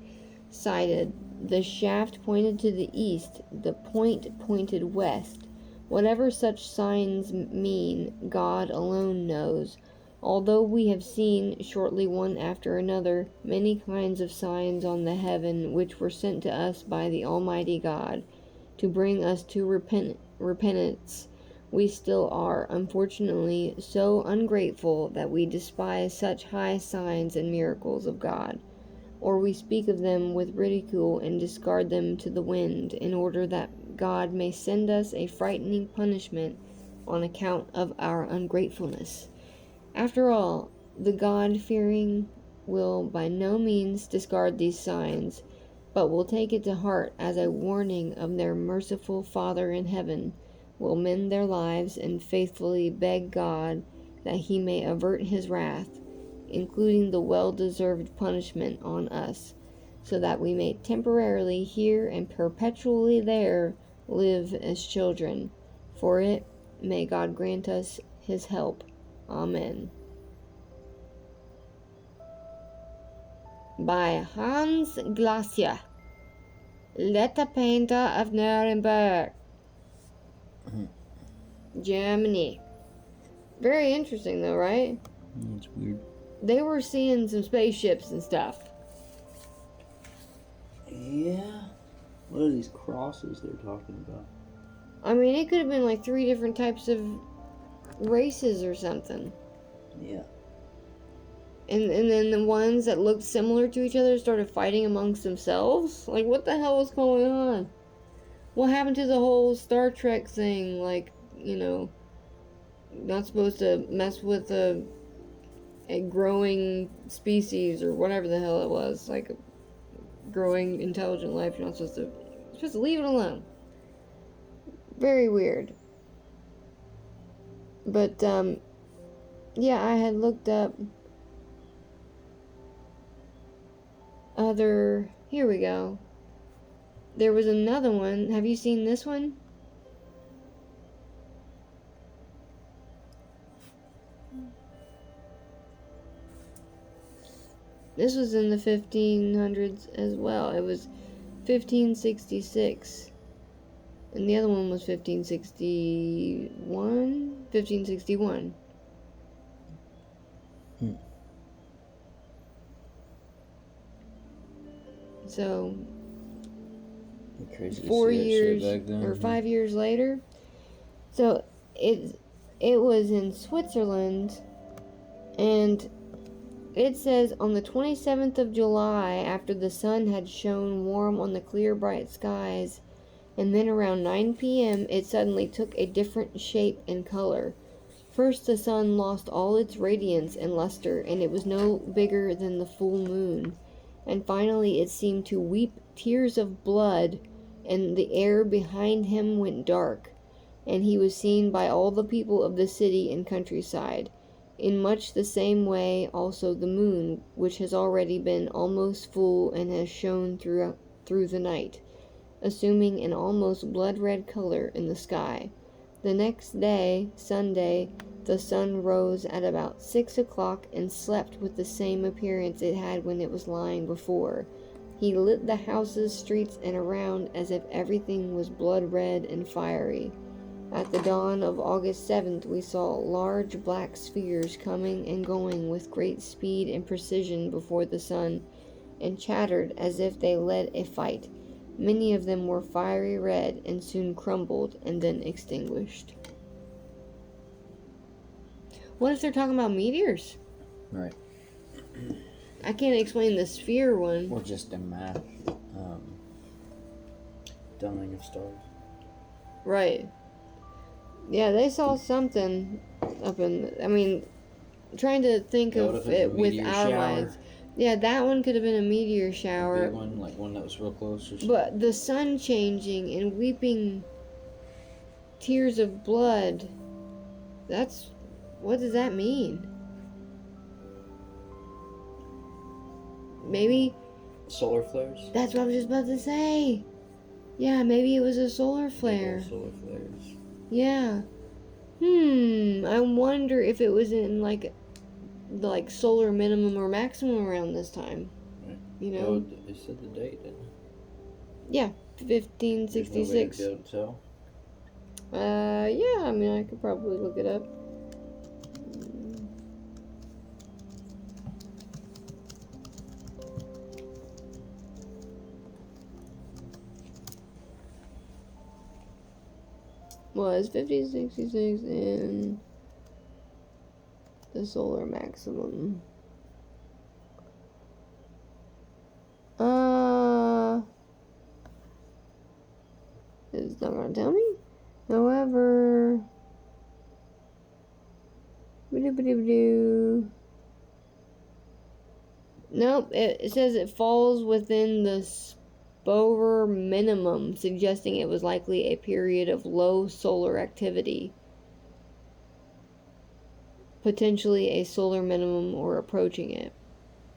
sided. The shaft pointed to the east, the point pointed west. Whatever such signs mean, God alone knows. Although we have seen, shortly one after another, many kinds of signs on the heaven which were sent to us by the Almighty God, to bring us to repentance, we still are, unfortunately, so ungrateful that we despise such high signs and miracles of God, or we speak of them with ridicule and discard them to the wind, in order that God may send us a frightening punishment on account of our ungratefulness. After all, the God-fearing will by no means discard these signs, but will take it to heart as a warning of their merciful Father in heaven, will mend their lives and faithfully beg God that he may avert his wrath, including the well-deserved punishment on us, so that we may temporarily here and perpetually there live as children. For it, may God grant us his help. Amen. By Hans Glacier, letter painter of Nuremberg, Germany. Very interesting though, right? It's weird. They were seeing some spaceships and stuff. Yeah. What are these crosses they're talking about? I mean, it could have been like 3 different types of races or something. Yeah. And then the ones that looked similar to each other started fighting amongst themselves? Like, what the hell was going on? What happened to the whole Star Trek thing? Like, you know, not supposed to mess with a growing species or whatever the hell it was. Like, a growing intelligent life. You're supposed to leave it alone. Very weird. But, yeah, I had looked up other... Here we go. There was another one. Have you seen this one? This was in the 1500s as well. It was 1566. And the other one was 1561. So, Crazy 4 to see that years shit back then. or 5 years later. So it was in Switzerland, and It says, on the 27th of July, after the sun had shone warm on the clear, bright skies, and then around 9 p.m., it suddenly took a different shape and color. First, the sun lost all its radiance and luster, and it was no bigger than the full moon. And finally, it seemed to weep tears of blood, and the air behind him went dark, and he was seen by all the people of the city and countryside. In much the same way also the moon, which has already been almost full and has shone through the night, assuming an almost blood-red color in the sky. The next day, Sunday, the sun rose at about 6 o'clock and slept with the same appearance it had when it was lying before. He lit the houses, streets, and around as if everything was blood-red and fiery. At the dawn of August 7th, we saw large black spheres coming and going with great speed and precision before the sun, and chattered as if they led a fight. Many of them were fiery red and soon crumbled and then extinguished. What if they're talking about meteors? Right. I can't explain the sphere one. Or just a mass dying of stars. Right. Yeah, they saw something up in... I mean, trying to think of it with our eyes. Yeah, that one could have been a meteor shower. A big one, like one that was real close or something. But the sun changing and weeping tears of blood, that's... What does that mean? Maybe... Solar flares? That's what I was just about to say. Yeah, maybe it was a solar flare. Solar flares. Yeah. I wonder if it was in like solar minimum or maximum around this time. Right. You know? Oh, they said the date, didn't they? Yeah, 1566. There's no way to be able to tell. Yeah, I mean, I could probably look it up. Was 1566 in the solar maximum. It's not gonna tell me. However, nope, it says it falls within the Sporer minimum, suggesting it was likely a period of low solar activity. Potentially a solar minimum or approaching it.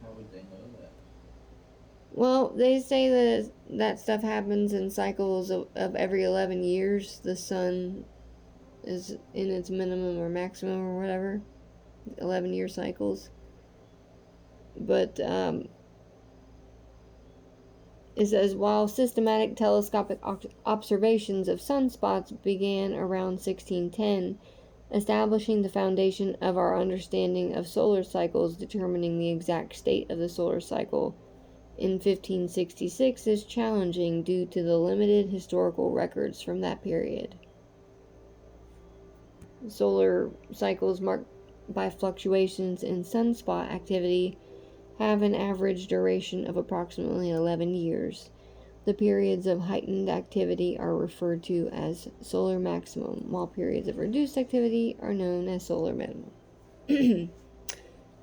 How would they know that? Well, they say that that stuff happens in cycles of every 11 years. The sun is in its minimum or maximum or whatever. 11-year cycles. But, it says, while systematic telescopic observations of sunspots began around 1610, establishing the foundation of our understanding of solar cycles, determining the exact state of the solar cycle in 1566 is challenging due to the limited historical records from that period. Solar cycles marked by fluctuations in sunspot activity have an average duration of approximately 11 years. The periods of heightened activity are referred to as solar maximum, while periods of reduced activity are known as solar minimum.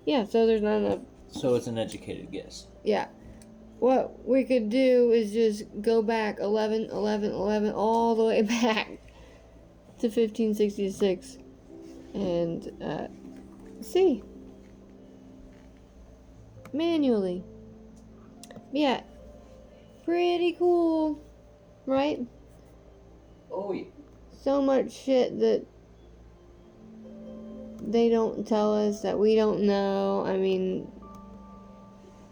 Yeah, so there's not enough. So it's an educated guess. Yeah. What we could do is just go back 11, all the way back to 1566 and see. Manually. Yeah. Pretty cool. Right? Oh, yeah. So much shit that they don't tell us that we don't know. I mean,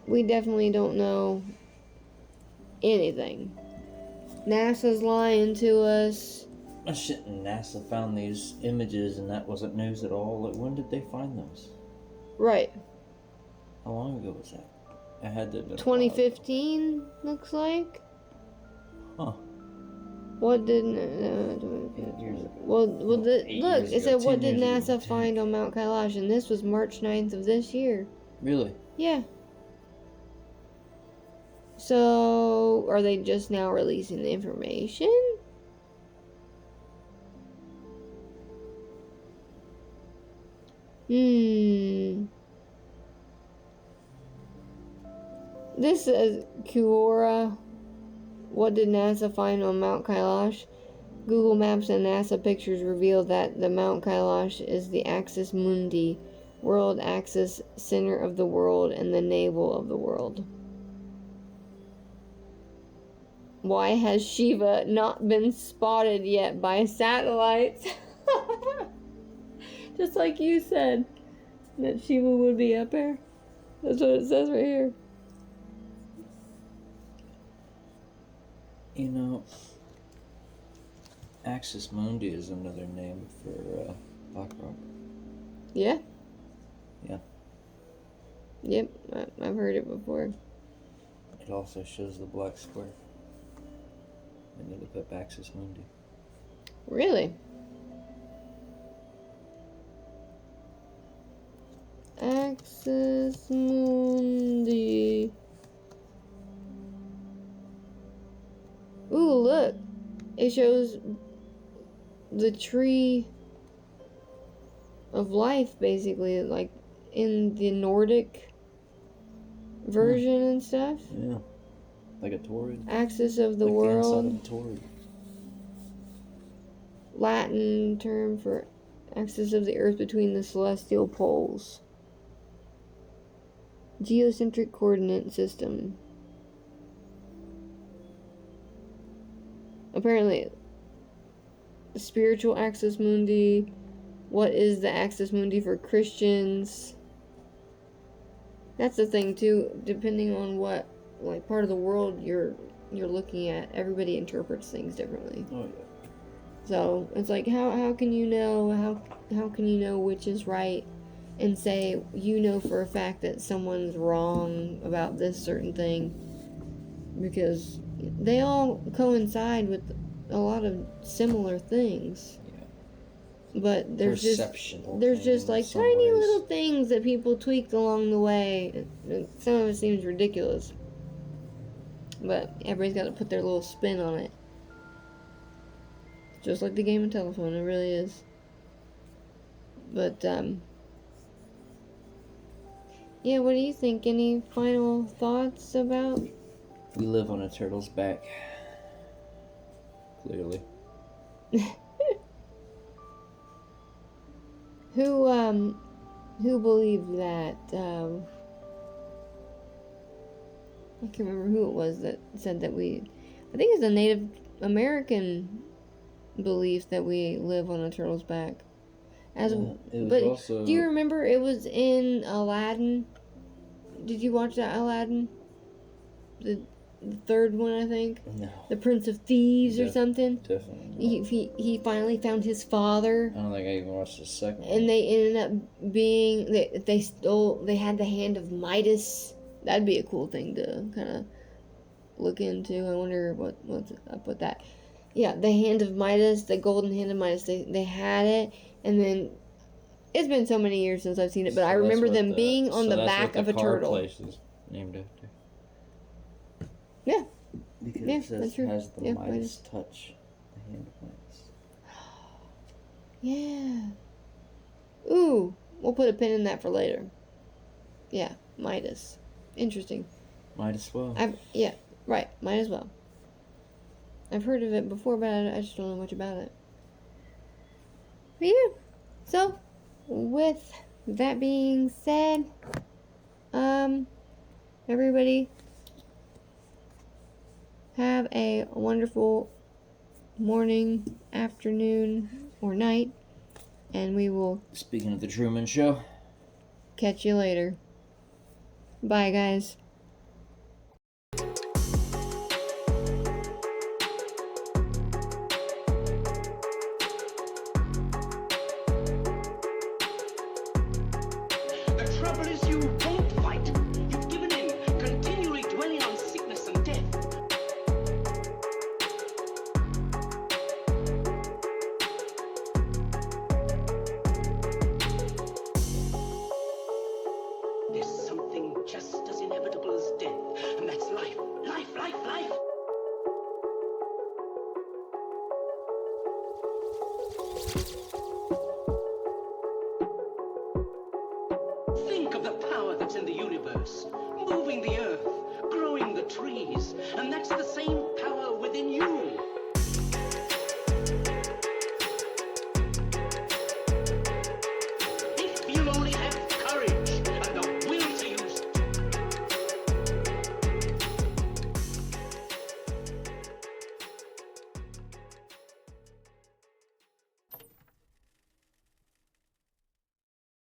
we definitely don't know anything. NASA's lying to us. Oh, shit, and NASA found these images and that wasn't news at all. Like, when did they find those? Right. How long ago was that? I had to... 2015, looks like. Huh. What did... 8 years ago. Well, Eight look, years it ago, said, what 10 did years ago. NASA find on Mount Kailash? And this was March 9th of this year. Really? Yeah. So, are they just now releasing the information? This is Quora. What did NASA find on Mount Kailash? Google Maps and NASA pictures reveal that the Mount Kailash is the axis mundi, world axis, center of the world, and the navel of the world. Why has Shiva not been spotted yet by satellites? Just like you said, that Shiva would be up there. That's what it says right here. You know, Axis Mundi is another name for Black Rock. Yeah? Yeah. Yep, I've heard it before. It also shows the black square. And then they put Axis Mundi. Really? Axis Mundi. Ooh, look. It shows the tree of life, basically, like in the Nordic version and stuff. Yeah. Like a torrid. Axis of the like world. The inside of a torrid. Latin term for axis of the earth between the celestial poles. Geocentric coordinate system. Apparently, the spiritual axis mundi. What is the axis mundi for Christians? That's the thing too. Depending on what like part of the world you're looking at, everybody interprets things differently. Oh yeah. So it's like how can you know how can you know which is right and say you know for a fact that someone's wrong about this certain thing, because they all coincide with a lot of similar things. Yeah. But there's just like tiny little things that people tweak along the way. Some of it seems ridiculous, but everybody's got to put their little spin on it. Just like the game of telephone, it really is. But, yeah, what do you think? Any final thoughts about? We live on a turtle's back. Clearly. Who believed that, I can't remember who it was that said that I think it's a Native American belief that we live on a turtle's back. Do you remember it was in Aladdin? Did you watch that Aladdin? The third one, I think. No. The Prince of Thieves or something. Definitely. He finally found his father. I don't think I even watched the second one. And they ended up being they had the hand of Midas. That'd be a cool thing to kind of look into. I wonder what's up with that. Yeah, the hand of Midas, the golden hand of Midas. They had it, and then it's been so many years since I've seen it, but I remember them being on the back of a turtle. Place is named after. Yeah. Because it says it has the Midas touch. The hand of Midas. Yeah. Ooh, we'll put a pin in that for later. Yeah, Midas. Interesting. Might as well. Yeah, right. Might as well. I've heard of it before, but I just don't know much about it. But yeah. So, with that being said, everybody have a wonderful morning, afternoon, or night, and we will... Speaking of the Truman Show. Catch you later. Bye, guys. The trouble is you won't fight. You've given in, continually dwelling on sickness and death. There's something Think of the power that's in the universe, moving the earth, growing the trees, and that's the same power within you.